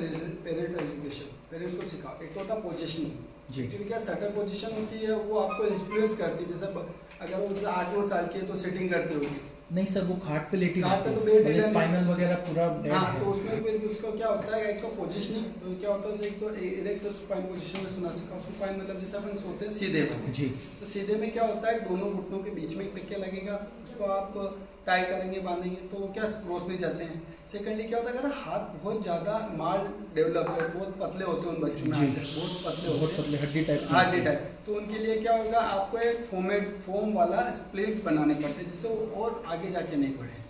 S1: पेरेंट एजुकेशन, पेरेंट्स को सिखाओ। एक तो होता है पोजीशनिंग, एक्चुअली क्या सटल पोजीशन होती है, वो आपको इन्फ्लुएंस करती है। जैसे अगर वो 8-9 साल की है तो सिटिंग करती होगी।
S4: नहीं सर, वो खाट पे लेटी
S1: रहती है, तो बेड
S4: स्पाइनल वगैरह पूरा
S1: हाँ, तो उसमें फिर उसका क्या होता है, एक तो पोजीशनिंग, तो क्या होता है, एक तो इरेक्ट सुपाइन पोजीशन में सुना सिखाओ। सुपाइन मतलब जैसे अपन सोते हैं सीधे बने
S4: जी, तो
S1: सीधे में क्या होता है, दोनों घुटनों के बीच में एक तकिया लगेगा, उसको आप टाई करेंगे, बांधेंगे, तो वो क्या क्रॉस नहीं जाते हैं। सेकेंडली क्या होता है, अगर हाथ बहुत ज़्यादा माल डेवलप है, बहुत पतले होते हैं उन बच्चों में, बहुत पतले होते हैं, हड्डी टाइप, तो उनके लिए क्या होगा, आपको एक फोम वाला स्प्लिट बनाने पड़ते हैं जिससे वो और आगे जाके नहीं बढ़े।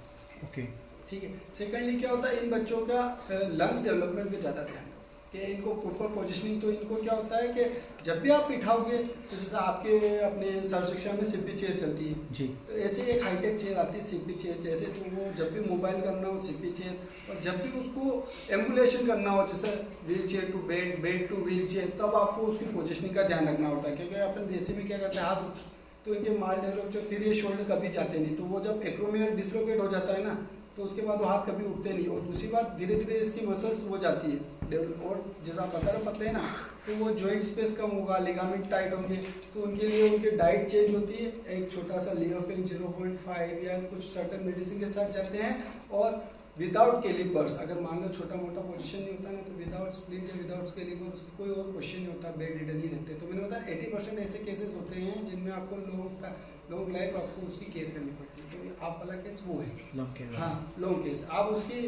S4: ओके,
S1: ठीक है। सेकेंडली क्या होता है, इन बच्चों का लंग्स डेवलपमेंट पे ज़्यादा ध्यान दो कि इनको प्रॉपर पोजिशनिंग। तो इनको क्या होता है कि जब भी आप बिठाओगे, तो जैसे आपके अपने सर्व शिक्षा में सिप्पी चेयर चलती है
S4: जी,
S1: तो ऐसे एक हाईटेक चेयर आती है सिप्पी चेयर जैसे, तो वो जब भी मोबाइल करना हो सिप्पी चेयर, और जब भी उसको एम्बुलेशन करना हो जैसे wheelchair to bed, bed to wheelchair, तब आपको उसकी पोजिशनिंग का ध्यान रखना होता है। क्योंकि अपन देसी में क्या करते हैं, हाथ तो इनके माल डेवलप जो, फिर ये शोल्डर कभी जाते नहीं, तो वो जब एक्रोमियल डिसलोकेट हो जाता है ना, तो उसके बाद वो हाथ कभी उठते नहीं। और दूसरी बात, धीरे धीरे इसकी मसल्स हो जाती है डेवलप, और जैसा आप बता रहे पतले हैं ना, तो वो जॉइंट स्पेस कम होगा, लिगामेंट टाइट होंगे, तो उनके लिए उनकी डाइट चेंज होती है। एक छोटा सा लियोफिन 0.5 या कुछ सर्टन मेडिसिन के साथ जाते हैं, और विदाउट कैलिपर्स, अगर मान लो छोटा मोटा पोजीशन नहीं होता ना, तो विदाउट स्प्लिट या विदाउट कैलिपर्स कोई और क्वेश्चन नहीं होता, बेड रिडन ही रहते। तो मैंने बताया 80% ऐसे केसेस होते हैं जिनमें आपको लॉन्ग लाइफ आपको उसकी केयर करनी पड़ती है। तो आप वाला केस वो है, हाँ लॉन्ग केस। आप उसकी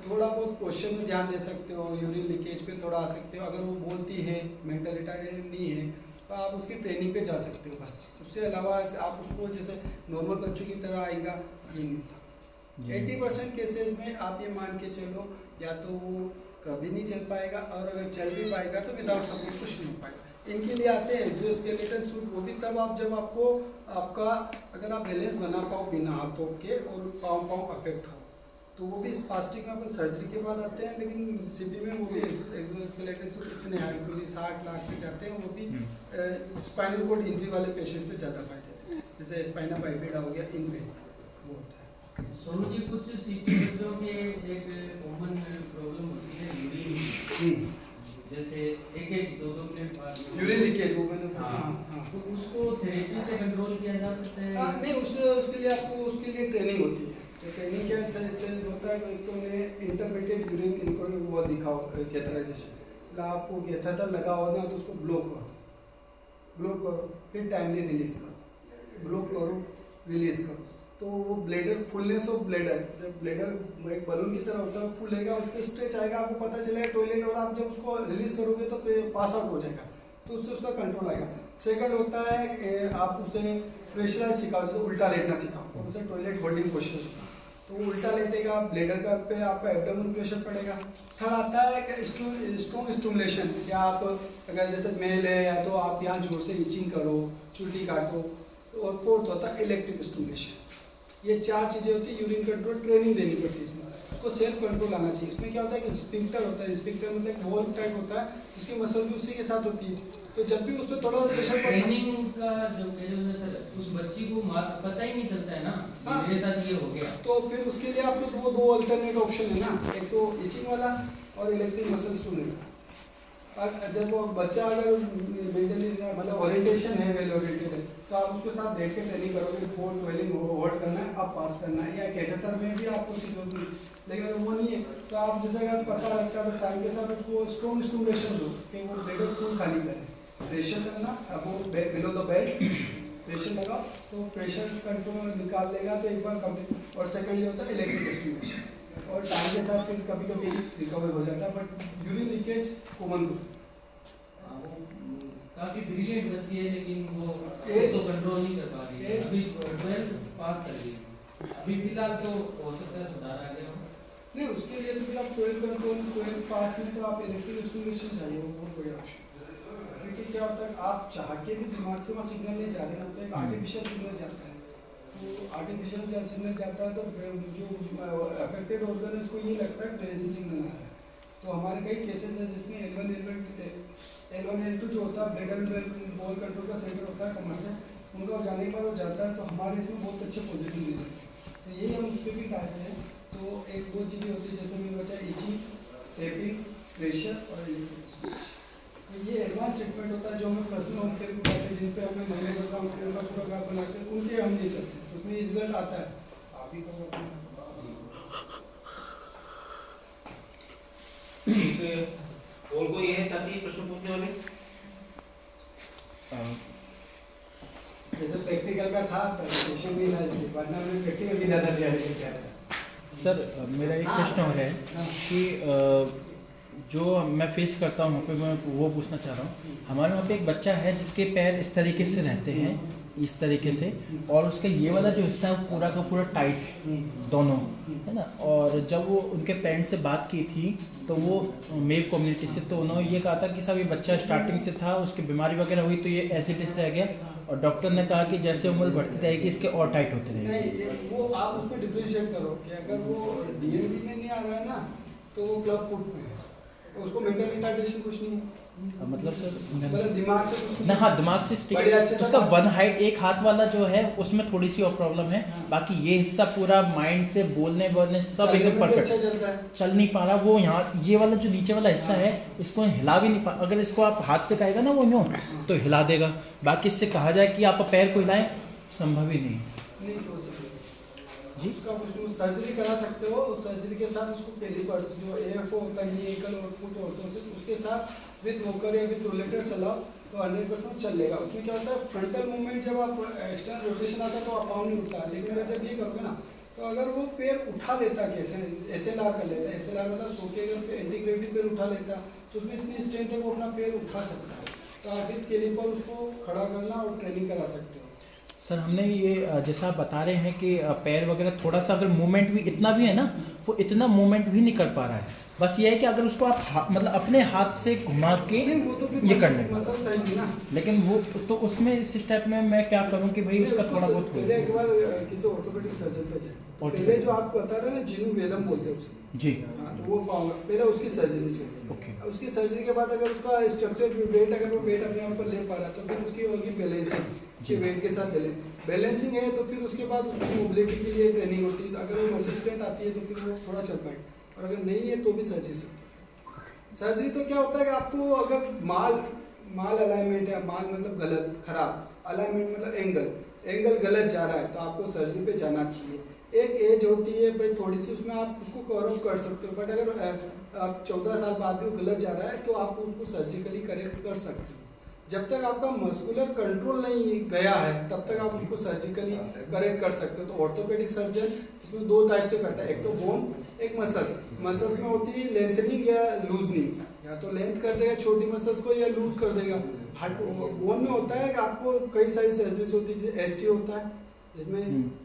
S1: थोड़ा बहुत क्वेश्चन में ध्यान दे सकते हो, यूरिन लीकेज पे थोड़ा आ सकते हो, अगर वो बोलती है, मेंटल रिटार्डेड नहीं है, तो आप उसकी ट्रेनिंग पे जा सकते हो बस। उससे अलावा आप उसको जैसे नॉर्मल बच्चों की तरह आएगा ये नहीं होता। 80% केसेस में आप ये मान के चलो, या तो वो कभी नहीं चल पाएगा, और अगर चल भी पाएगा तो विदाउट सपोर्ट कुछ नहीं हो पाएगा। इनके लिए आते हैं एक्सोस्केलेटन सूट, वो भी तब आप जब आपको आपका अगर आप बैलेंस बना पाओ बिना हाथों के, और पाँव अफेक्ट हो, तो वो भी स्पास्टिक में अपन सर्जरी के बाद आते हैं। लेकिन सीपी में वो भी एक्सोस्केलेटन सूट इतने हाई के लिए 60 लाख के जाते हैं, वो भी स्पाइनल कॉर्ड इंजरी वाले पेशेंट पे ज़्यादा फायदे हैं, जैसे स्पाइना बाइफिडा हो गया, इन पे वो होता है।
S3: सोनू जी, कुछ सीपी बच्चों के एक कॉमन प्रॉब्लम होती है यूरिन, जैसे एक 2-2 मिनट बाद
S1: यूरिन लीकेज, वो मैंने
S3: तो उसको थेरेपी से कंट्रोल किया जा सकता है?
S1: नहीं, उसके लिए आपको उसके लिए ट्रेनिंग होती है। तो ट्रेनिंग क्या से होता है, तो उन्हें इंटरमीडिएट यूरिन इनको वो दिखाओ कैथेटराइजेशन, आपको कैथेटर लगा होगा तो उसको ब्लॉक करो, फिर टाइमली रिलीज करो, ब्लॉक करो, रिलीज करो। तो वो ब्लेडर, फुलनेस ऑफ ब्लेडर, जब ब्लेडर एक बलून की तरह होता है, फुल लेगा, उस पर स्ट्रेच आएगा, आपको पता चलेगा टॉयलेट, और आप जब उसको रिलीज करोगे तो पास आउट हो जाएगा, तो उससे उसका कंट्रोल आएगा। सेकंड होता है आप उसे प्रेशराइज सिखाओ, जैसे उल्टा लेटना सिखाओ, उसे टॉयलेट होल्डिंग पोस्चर, तो वो उल्टा लेटेगा, ब्लेडर का पे आपका एब्डोमेन प्रेशर पड़ेगा। थर्ड आता है स्ट्रॉन्ग स्टिमुलेशन, या आप अगर जैसे मेल है, या तो आप यहाँ जोर से इचिंग करो, चुटी काटो। और फोर्थ होता है इलेक्ट्रिक स्टिमुलेशन। ये 4 चीज़ें होती है। यूरिन कंट्रोल ट्रेनिंग देनी पड़ती है इसमें, उसको सेल्फ कंट्रोल आना चाहिए। इसमें क्या होता है कि स्फिंक्टर होता है, स्फिंक्टर मतलब एक वॉल्व टाइप होता है, उसकी मसल भी उसी के साथ होती है, तो जब भी उस पर थोड़ा प्रेशर पड़ता है,
S3: ट्रेनिंग का जो सर, उस बच्ची को पता ही नहीं चलता है ना, मेरे साथ ये हो गया, तो
S1: फिर उसके लिए आपको वो 2 अल्टरनेट ऑप्शन है ना, एक तो इचिंग वाला और इलेक्ट्रिक मसल स्टिमुलेटर। जब वो बच्चा अगर मेंटली मतलब ओरिएंटेशन है, वेल ओरिएंटेड है, तो आप उसके साथ बैठ के ट्रेनिंग करोगे, फोर ट्वेलिंग होल्ड करना है, आप पास करना है, या कैथेटर में भी आपको जरूरत नहीं। लेकिन अगर वो नहीं है तो आप जैसे अगर पता लगता है तो टाइम के साथ उसको स्ट्रॉन्ग स्टिमुलेशन दो कि वो ब्लेडर फुल खाली करे, प्रेशर करना वो बिलो द बेल्ट, प्रेशर लगाओ तो प्रेशर कंट्रोल निकाल देगा, तो एक बार कंप्लीट। और सेकेंडली होता है इलेक्ट्रिक स्टिमुलेशन, और टाइम के साथ फिर कभी कभी रिकवर हो जाता है, बट यूरिन लीकेज कॉमन।
S3: काफी ब्रिलियंट बच्ची है, लेकिन वो तो कंट्रोल नहीं कर पा रही है। है, अभी 12 पास कर ली, अभी फिलहाल तो हो सकता है सुधार आ गया हो।
S1: नहीं, उसके लिए तो फिर आप 12 पास में तो आप इलेक्ट्रिक स्टिमुलेशन चाहिए, वो बहुत बढ़िया ऑप्शन। क्योंकि क्या होता है, आप चाह के भी दिमाग से वहाँ सिग्नल नहीं जा रहे ना, तो एक आर्टिफिशियल सिग्नल जाता है। तो आर्टिफिशियल सिग्नल जाता है तो जो अफेक्टेड ऑर्गन है उसको ये लगता है ब्रेन से सिग्नल आ रहा है। तो हमारे कई केसेस हैं जिसमें L1 L2 जो होता है ब्रेड बॉल कंट्रोल का सेंटर होता है कमर से, उनका जाने के बाद वो जाता है। तो हमारे इसमें बहुत अच्छे पॉजिटिव रिजल्ट है, तो यही हम उस पर भी कहते हैं। तो एक दो चीज़ें होती है, जैसे मैंने बताया इचिंग, टेपिंग, प्रेशर और इलेक्ट्रिक। तो ये एडवांस ट्रीटमेंट होता है जो हमें पर्सनल होम केयर को कहते हैं, जिन पे हमें महीने भर काम करने का पूरा ग्राफ बनाते हैं, उनके हम नहीं चलते, तो उसमें रिजल्ट आता है। आप ही को
S2: और कोई है साथी प्रश्न पूछने वाले?
S1: जैसे प्रैक्टिकल का था, प्रेजेंटेशन नहीं था, इसलिए वरना हमने प्रैक्टिकल भी ज़्यादा लिया है।
S4: सर मेरा एक प्रश्न और है कि जो मैं फेस करता हूँ वहाँ पे, मैं वो पूछना चाह रहा हूँ। हमारे वहाँ पे एक बच्चा है जिसके पैर इस तरीके से रहते हैं, इस तरीके से, और उसका ये वाला जो हिस्सा है पूरा का पूरा टाइट दोनों, है ना। और जब वो उनके पेरेंट्स से बात की थी तो वो मेल कम्युनिटी से, तो उन्होंने ये कहा था कि साहब ये बच्चा स्टार्टिंग से था, उसकी बीमारी वगैरह हुई तो ये एसिडिस रह गया, और डॉक्टर ने कहा कि जैसे उम्र बढ़ती रहेगी इसके और टाइट होते रहेंगे।
S1: नहीं, वो आप उसमें डिफरेंशिएट करो कि अगर वो डीएमडी में नहीं आ रहा है ना, तो वो क्लब फुट में है, उसको मेंटल रिटार्डेशन कुछ नहीं है।
S4: मतलब सर
S1: मतलब दिमाग से कुछ
S4: ना, हाँ दिमाग से उसका वन हाइट, एक हाथ वाला जो है उसमें थोड़ी सी और प्रॉब्लम है, बाकी ये हिस्सा पूरा माइंड से बोलने बोलने सब एकदम परफेक्ट
S1: चलता है,
S4: चल नहीं पा रहा। वो यहाँ ये वाला जो नीचे वाला हिस्सा है इसको हिला भी नहीं पा, अगर इसको आप हाथ से कहेगा ना वो यूँ तो हिला देगा, बाकी इससे कहा जाए कि आप पैर को हिलाएं संभव ही नहीं
S1: तो जी। उसका कुछ सर्जरी करा सकते हो, सर्जरी के साथ उसको कैलिपर्स जो एएफओ होता है, एकल और फुट ऑर्थोसिस, उसके साथ विद वॉकर या विद रोलेटर चलाओ तो 100% चल लेगा। उसमें क्या होता है, फ्रंटल मूवमेंट जब आप एक्सटर्नल रोटेशन आता है तो आप पाँव नहीं उठता, लेकिन अगर जब ये करोगे ना तो अगर वो पैर उठा लेता है, कैसे SLR कर लेता है, SLR मतलब सो के अगर एंटी ग्रेविटी पैर उठा लेता तो उसमें इतनी स्ट्रेंथ है वो अपना पैर उठा सकता है। तो आप विद कैलिपर उसको खड़ा करना और ट्रेनिंग करा सकते हो।
S4: सर हमने ये जैसा आप बता रहे हैं कि पैर वगैरह थोड़ा सा अगर मूवमेंट भी इतना भी है ना, वो इतना मूवमेंट भी नहीं कर पा रहा है, बस ये है कि अगर उसको आप मतलब अपने हाथ से घुमा के
S1: वो तो
S4: ये कर लें,
S1: मसल सही ना,
S4: लेकिन वो तो उसमें इस स्टेप में मैं क्या करूं कि भाई उसका थोड़ा बहुत
S1: पहले एक बार किसी ऑर्थोपेडिक सर्जन पे जाए, पहले जो आप बता रहे हैं ना जिन्हू वेलम बोलते हैं उसको
S4: जी,
S1: तो वो पाऊंगा पहले उसकी सर्जरी से
S4: ओके।
S1: उसकी सर्जरी के बाद अगर उसका स्ट्रक्चर वेट, अगर वो वेट अपने आप पर ले पा रहा है तो फिर उसकी होगी बैलेंसिंग, वेट के साथ बैलेंसिंग है, तो फिर उसके बाद उसकी मोबिलिटी के लिए ट्रेनिंग होती है। अगर वो मसल स्ट्रेंथ आती है तो फिर वो थोड़ा चल पाएगा, और अगर नहीं है तो भी सर्जरी से। सर्जरी तो क्या होता है कि आपको अगर माल अलाइनमेंट है, माल मतलब गलत खराब, अलाइनमेंट मतलब एंगल गलत जा रहा है तो आपको सर्जरी पे जाना चाहिए। एक एज होती है भाई थोड़ी सी, उसमें आप उसको कवर अप कर सकते हो, बट अगर आप 14 साल बाद भी वो गलत जा रहा है तो आप उसको सर्जिकली करेक्ट कर सकते हो। जब तक आपका मस्कुलर कंट्रोल नहीं गया है तब तक आप उसको सर्जिकली करेक्ट कर सकते हो। तो ऑर्थोपेडिक सर्जन इसमें दो टाइप से करता है, एक तो बोन, एक मसल्स में होती है लेंथनिंग या लूजनिंग, या तो लेंथ कर देगा छोटी मसल्स को या लूज कर देगा। बोन में होता है कि आपको कई सारी सर्जरीज होती है, जैसे ST होता है जिसमें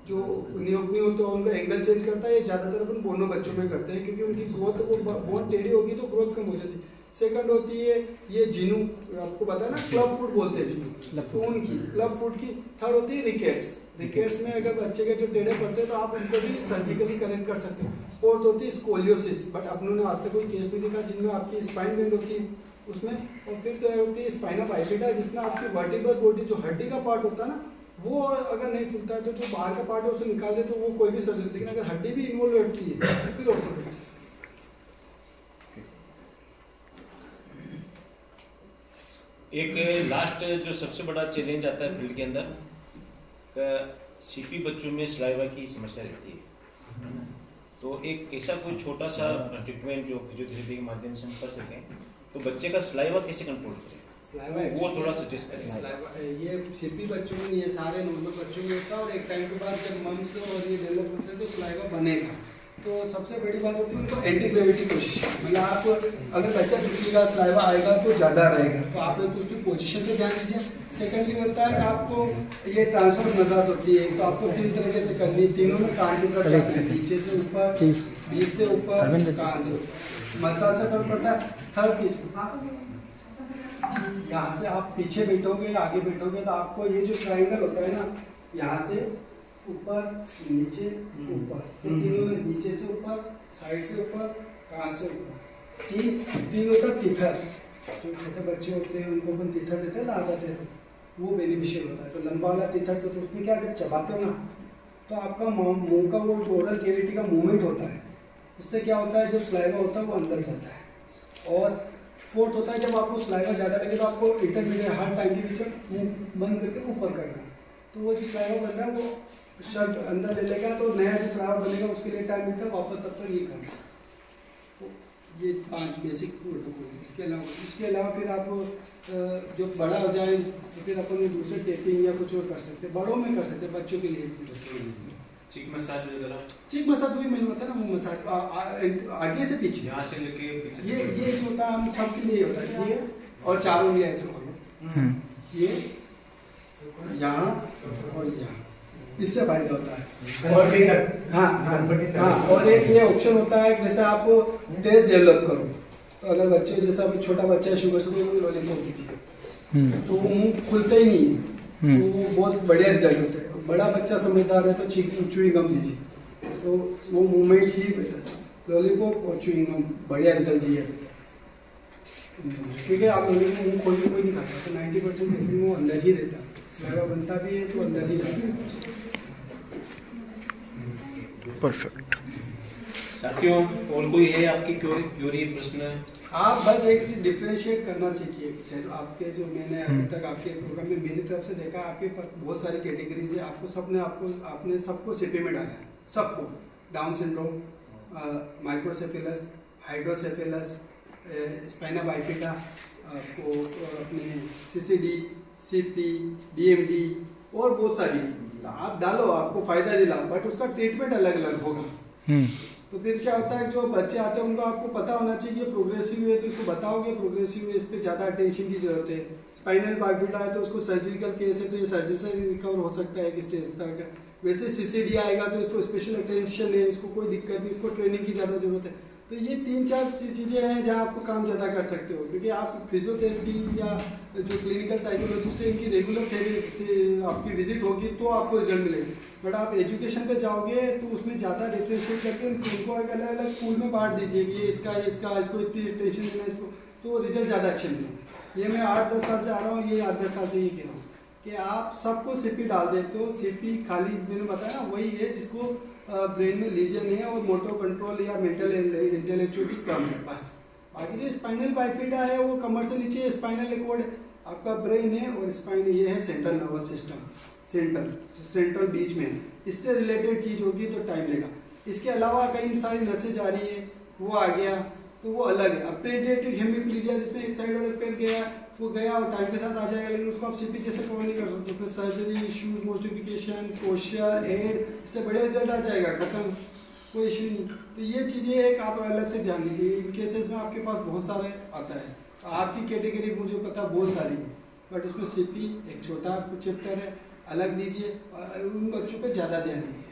S1: जो नियोक्नी होते हैं उनका एंगल चेंज करता है, ये ज्यादातर अपन बोनो बच्चों में करते हैं क्योंकि उनकी ग्रोथ वो बोन टेढ़ी होगी तो ग्रोथ कम हो जाती है। सेकंड होती है ये जिनू, आपको पता है ना क्लब फुट बोलते हैं जिनू, तो उनकी क्लब फुट की। थर्ड होती है रिकेट्स में अगर बच्चे के जो टेढ़े पड़ते हैं तो आप उनको भी सर्जिकली करेक्ट कर सकते हो। फोर्थ होती है स्कोलियोसिस, बट अपनों ने आज तक कोई केस नहीं देखा जिनमें आपकी स्पाइन बेंड होती है उसमें। और फिर होती है स्पाइना बाइफिडा जिसमें आपकी वर्टिब्रल बॉडी जो हड्डी का पार्ट होता है ना वो अगर नहीं खुलता है तो जो बाहर का पार्ट है उसे निकाल दे तो वो कोई भी सर्जरी, लेकिन अगर हड्डी भी इन्वॉल्व रहती है तो फिर ऑर्थोपेडिक्स।
S2: एक लास्ट जो सबसे बड़ा चैलेंज आता है फील्ड के अंदर, CP बच्चों में सलाइवा की समस्या रहती है, तो एक ऐसा कोई छोटा सा ट्रीटमेंट जो फिजियोथेरेपी के माध्यम से हम कर सकें तो बच्चे का सलाइवा कैसे कंट्रोल करें, वो थोड़ा सजेस्ट करें।
S1: ये CP बच्चों में, ये सारे नॉर्मल बच्चों में होता है और एक टाइम के बाद जब मम्स और ये डेवलप होते हैं तो सलाइवा बनेगा, तो सबसे बड़ी बात होती है उनको एंटी ग्रेविटी पोजीशन, मतलब आप अगर बच्चा झुकेगा स्लाइवा आएगा तो ज़्यादा रहेगा, तो आप कुछ पोजीशन पे ध्यान दीजिए। सेकेंडली होता है आपको ये ट्रांसफर मसाज होती है, तो आपको 3 तरीके से करनी, तीनों में कान के ऊपर, नीचे से ऊपर, बीच से ऊपर, कान से मसाज से फर्क पड़ता है। थर्ड चीज, यहाँ से आप पीछे बैठोगे आगे बैठोगे तो आपको ये जो ट्राइंगल होता है ना, यहाँ से ऊपर नीचे ऊपर, तो तीनों में नीचे से ऊपर, साइड से ऊपर, कान से ऊपर, तीन होता है तिथर, जो छोटे बच्चे होते हैं उनको अपन तिथर देते हैं ना, आदत है वो बेनिफिशियल होता है। तो लंबा वाला तिथर तो उसमें क्या, जब चबाते हो ना तो आपका मुंह का वो जो ओरल कैविटी का मूवमेंट होता है, उससे क्या होता है जब स्लाइवा होता है वो अंदर जाता है। और फोर्थ होता है जब आपको स्लाइवा ज़्यादा लगे तो आपको इंटरमीडिएट हर टाइम के बीच मुंह बंद करके ऊपर करना है, तो वो जो स्लाइवा बन रहा है वो शब्द अंदर ले लेगा, तो नया जो स्लाइवा बनेगा उसके लिए टाइम मिलता है वापस, तब तक ये करना। तो ये 5 बेसिक प्रोटोकॉल। इसके अलावा फिर आप जब बड़ा हो जाए तो फिर अपन दूसरे टेपिंग या कुछ और कर सकते हैं, बड़ों में कर सकते हैं, बच्चों के लिए
S2: चीक मसाज वगैरह।
S1: चीक मसाज वही मैंने बताया ना, मुंह मसाज आगे से पीछे,
S2: यहाँ से लेके
S1: ये जो होता है हम सबके लिए होता है, ये और चारों लिए ऐसे खोलो, ये यहाँ और यहाँ, इससे फायदा होता है। और हाँ, और एक ये ऑप्शन होता है जैसे आप टेस्ट डेवलप करो, तो अगर बच्चे जैसा अभी छोटा बच्चा है शुगर से लॉलीपॉप दीजिए तो मुंह खुलता ही नहीं है, तो वो बहुत बढ़िया रिजल्ट होता है। बड़ा बच्चा समझदार है तो च्युइंग गम दीजिए, तो वो मूवमेंट ही लॉलीपॉप और च्युइंग गम बढ़िया रिजल्ट दिया, क्योंकि आप लॉलीपॉप मुंह खोल के कोई नहीं खाता, तो 90% केसेस में वो अंदर ही रहता है, स्लाइवा बनता भी है तो अंदर ही जाता है।
S4: परफेक्ट।
S2: साथियों, और कोई है आपकी क्यूरी प्रश्न?
S1: आप बस एक चीज डिफरेंशिएट करना सीखिए सर। आपके जो मैंने अभी तक आपके प्रोग्राम में मेरी तरफ से देखा, आपके बहुत सारी कैटेगरीज है, आपने सबको सीपी में डाला है, सबको, down syndrome, microcephalus, hydrocephalus, spina bifida, आपको अपने सीसीडी, सीपी, डीएमडी और बहुत सारी, आप डालो, आपको फायदा दिलाओ, बट उसका ट्रीटमेंट अलग अलग होगा। तो फिर क्या होता है, जो बच्चे आते हैं उनको आपको पता होना चाहिए प्रोग्रेसिव है तो इसको बताओगे प्रोग्रेसिव है, इस पे ज़्यादा अटेंशन की जरूरत है। स्पाइनल बाइफिडा है तो उसको सर्जिकल केस है तो ये सर्जरी से रिकवर हो सकता है एक स्टेज तक। वैसे सीसीडी आएगा तो इसको स्पेशल अटेंशन है, इसको कोई दिक्कत नहीं, इसको ट्रेनिंग की ज़्यादा जरूरत है। तो ये 3-4 चीज़ें हैं जहाँ आपको काम ज़्यादा कर सकते हो, क्योंकि आप फिजियोथेरेपी या जो क्लिनिकल साइकोलॉजिस्ट है इनकी रेगुलर थेरेपी से आपकी विजिट होगी तो आपको रिजल्ट मिलेगा। बट आप एजुकेशन पे जाओगे तो उसमें ज़्यादा डिफ्रेंशिएट करके उनको एक अलग अलग पूल में बांट दीजिए कि ये इसका इसको इतनी टेंशन देना इसको, तो रिजल्ट ज़्यादा अच्छे मिलेंगे। ये मैं 8-10 साल से आ रहा हूँ, ये 8-10 साल से ये कह रहा हूँ कि आप सबको सीपी डाल देते हो। सीपी खाली मैंने बताया ना वही है जिसको ब्रेन में लीजन है और मोटर कंट्रोल या मेंटल इंटेलेक्चुअलिटी कम है, बस। बाकी जो स्पाइनल बाइफिडा है वो कमर से नीचे स्पाइनल कॉर्ड आपका ब्रेन है और स्पाइन ये है सेंट्रल नर्वस सिस्टम, सेंट्रल बीच में, इससे रिलेटेड चीज होगी तो टाइम लेगा। इसके अलावा कई सारी नसें जा रही है वो आ गया तो वो अलग है। अब पेडियाट्रिक हेमीप्लीजिया जिसमें एक साइड और एक पैर गया वो गया और टाइम के साथ आ जाएगा, लेकिन उसको आप सीपी जैसे कवर नहीं कर सकते, तो surgery, issues, modification, posture, aid, इससे बड़े रिजल्ट आ जाएगा, खत्म, कोई इश्यू नहीं। तो ये चीज़ें एक आप अलग से ध्यान दीजिए। इन केसेस में आपके पास बहुत सारे आता है, आपकी कैटेगरी मुझे पता बहुत सारी है, बट उसमें सीपी एक छोटा चैप्टर है, अलग दीजिए और उन बच्चों पे ज़्यादा ध्यान दीजिए।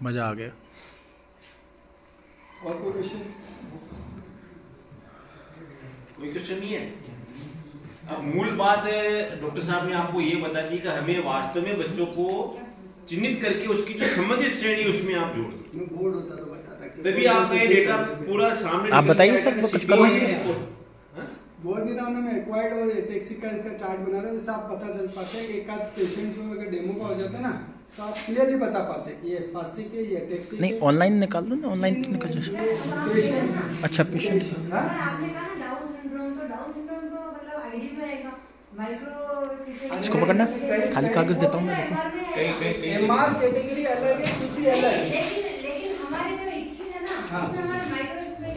S4: मज़ा आ गया।
S1: और कोई क्वेश्चन?
S2: कोई क्वेश्चन नहीं है? अब मूल बात डॉक्टर साहब ने आपको ये बता दी कि हमें वास्तव में बच्चों को चिन्हित करके उसकी जो संबंधित श्रेणी उसमें आप जोड़ दो,
S1: बोर्ड होता तो बताता,
S2: तभी आपका ये डेटा पूरा सामने।
S4: आप बताइए सर, कुछ करना है?
S1: बोर्ड नहीं था उन्होंने एक्वायर्ड और एटेक्सिक का इसका चार्ट बना रहा है, जिससे आप पता चल पाता है कि एक आध पेशेंट जो अगर डेमो का हो जाता है ना तो आप क्लियरली बता पाते हैं कि ये स्पास्टिक है, ये एटेक्सिक है।
S4: नहीं, ऑनलाइन निकाल दो ना, ऑनलाइन निकाल दो
S1: पेशेंट।
S4: अच्छा, पेशेंट। इसको पकड़ना, खाली कागज देता हूँ मैं।
S1: एमआर कैटेगरी अलग है, सीपी अलग है।
S5: लेकिन हमारे जो 21 है ना, उसमें हमारा माइक्रोस्कोपिक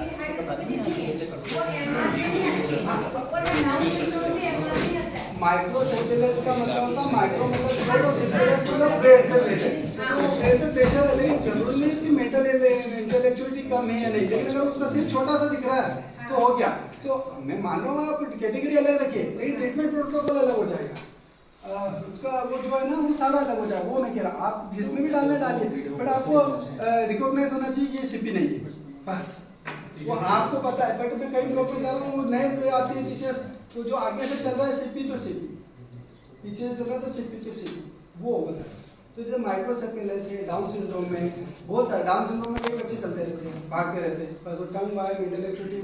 S5: वो एमआर नहीं आता है, और डाउन सिंड्रोम भी एमआर नहीं आता है।
S1: माइक्रोसेफेलस का मतलब होता है माइक्रो मतलब ब्रेड और सेफेलस मतलब ब्रेड से रिलेटेड। तो ब्रेड में प्रेशर है, लेकिन जरूरी नहीं उसकी मेंटल इंटेलेक्चुअलिटी कम है या नहीं, लेकिन अगर उसका सिर्फ छोटा सा दिख रहा है तो हो गया। तो मैं मान रहा हूँ आप कैटेगरी अलग रखिए, लेकिन ट्रीटमेंट प्रोटोकॉल अलग हो जाएगा। उसका वो जो है ना वो सारा अलग हो जाएगा। वो मैं कह रहा आप जिसमें भी डालना डालिए, बट आपको रिकॉग्नाइज होना चाहिए कि ये सीपी नहीं है, बस वो आपको पता है। बट मैं कई ग्रुप में जा रहा हूँ, नए पे आते हैं टीचर्स, तो जो आगे से चल रहा है सीपी तो सीपी, पीछे से चल रहा है तो सीपी तो सीपी, वो होगा। तो जैसे माइक्रोसेफेलस है, डाउन सिंड्रोम में बहुत सारे, डाउन सिंड्रोम में कई बच्चे चलते हैं भागते रहते हैं, बस वो टंग वायर इंटेलेक्चुअलिटी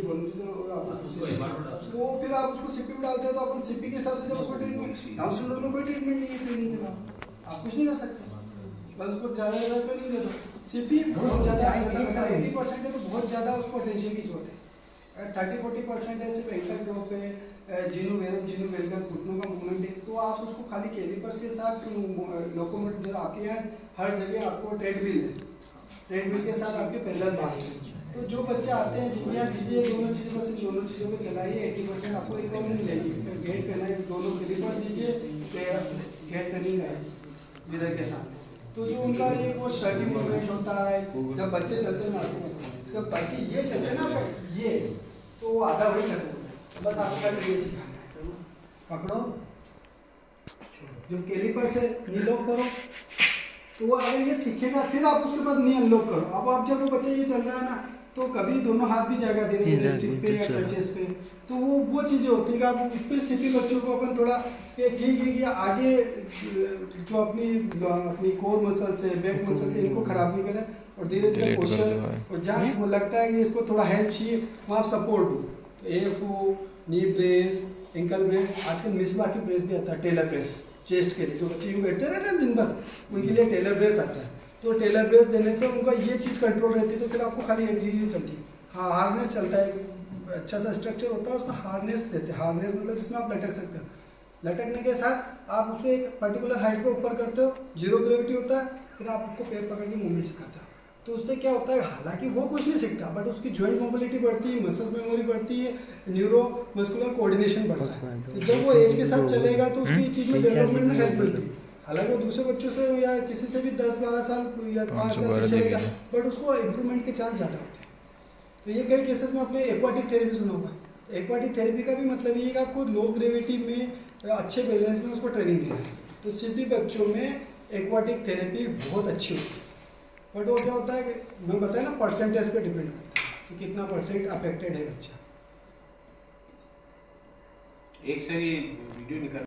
S1: वो फिर आप उसको सीपी में डालते हैं, तो अपन सीपी के हिसाब से जब उसको ट्रीटमेंट, डाउन सिंड्रोम में कोई ट्रीटमेंट नहीं है, ट्रेनिंग के बाद आप कुछ नहीं कर सकते, बस उसको ज़्यादा ट्रेनिंग दे दो। सीपी बहुत ज़्यादा 80% है तो बहुत ज़्यादा उसको अटेंशन की जरूरत है। 30-40% है सिर्फ एंकल ड्रॉप है, जीनू वेलगस घुटनों का मूवमेंट है, तो आप उसको खाली कैलिपर्स के साथ लोकोमोटिव, जो आपके यहाँ हर जगह आपको ट्रेडमिल है, ट्रेडमिल के साथ आपके पैरेलल बार है। तो जो बच्चे आते हैं जिनके यहाँ चीज़ें दोनों चीज़ें बस दोनों चीज़ों को चलाइए, 80% आपको रिकवरी मिलेगी। गेट पहना है, दोनों कैलिपर दीजिए, गेट ट्रेनिंग है मिरर के साथ। तो जो उनका ये वो स्ट्रगिंग मूवमेंट होता है जब बच्चे चलते हैं ना, जब बच्चे ये चलते हैं ना ये, तो वो आधा वही खत्म होता है। बस आपको ये सिखाना है, पकड़ो जो कैलिपर से नी लॉक करो, तो वो अगर ये सीखेगा फिर आप उसके बाद नी अनलॉक करो। अब आप जब वो बच्चा ये चल रहा है ना, तो कभी दोनों हाथ भी जाएगा धीरे धीरे स्टिक पे या क्रचेस पे, तो वो चीज़ें होती है कि आप उस पर सीपी बच्चों को अपन थोड़ा ये ठीक है कि आगे जो अपनी कोर मसल्स है, बैक मसल्स है, इनको खराब नहीं करें, और धीरे धीरे पोस्चर, और जहाँ लगता है कि इसको थोड़ा हेल्प चाहिए वहाँ आप सपोर्ट दो। तो एफओ, नी ब्रेस, एंकल ब्रेस, आजकल मिसवा की ब्रेस भी आता है, टेलर ब्रेस चेस्ट के लिए, जो बच्चे यूँ बैठते रहते हैं दिन भर, उनके लिए टेलर ब्रेस आता है। तो टेलर ब्रेस देने से उनका ये चीज़ कंट्रोल रहती है, तो फिर आपको खाली एक चीज़ चलती है। हाँ, हार्नेस चलता है, अच्छा सा स्ट्रक्चर होता है, उसमें हार्नेस देते हैं। हार्नेस मतलब जिसमें आप लटक सकते हो, लटकने के साथ आप उसे एक पर्टिकुलर हाइट पे ऊपर करते हो, जीरो ग्रेविटी होता है, फिर आप उसको पैर पकड़ के मूवमेंट सिखाते हो। तो उससे क्या होता है, हालांकि वो कुछ नहीं सीखता, बट उसकी जॉइंट मोबिलिटी बढ़ती है, मसल्स मेमोरी बढ़ती है, न्यूरो मस्कुलर कोऑर्डिनेशन बढ़ता है। तो जब वो एज के साथ चलेगा तो उसकी चीज़ में डेवलपमेंट में हेल्प मिलती है। हालांकि वो दूसरे बच्चों से या किसी से भी 10-12 साल या 5 साल पीछे रहेगा, बट उसको इम्प्रूवमेंट के चांस ज़्यादा होते हैं। तो ये कई केसेस में आपने एक्वाटिक थेरेपी सुना होगा। एक्वाटिक थेरेपी का भी मतलब ये है कि आपको लो ग्रेविटी में अच्छे बैलेंस में उसको ट्रेनिंग देना है। तो सीपी बच्चों में एक्वाटिक थेरेपी बहुत अच्छी होती है, बट वो क्या होता है कि मैं बताया ना, परसेंटेज पे डिपेंड करता है कि कितना % अफेक्टेड है बच्चा।
S2: एक से वीडियो निकल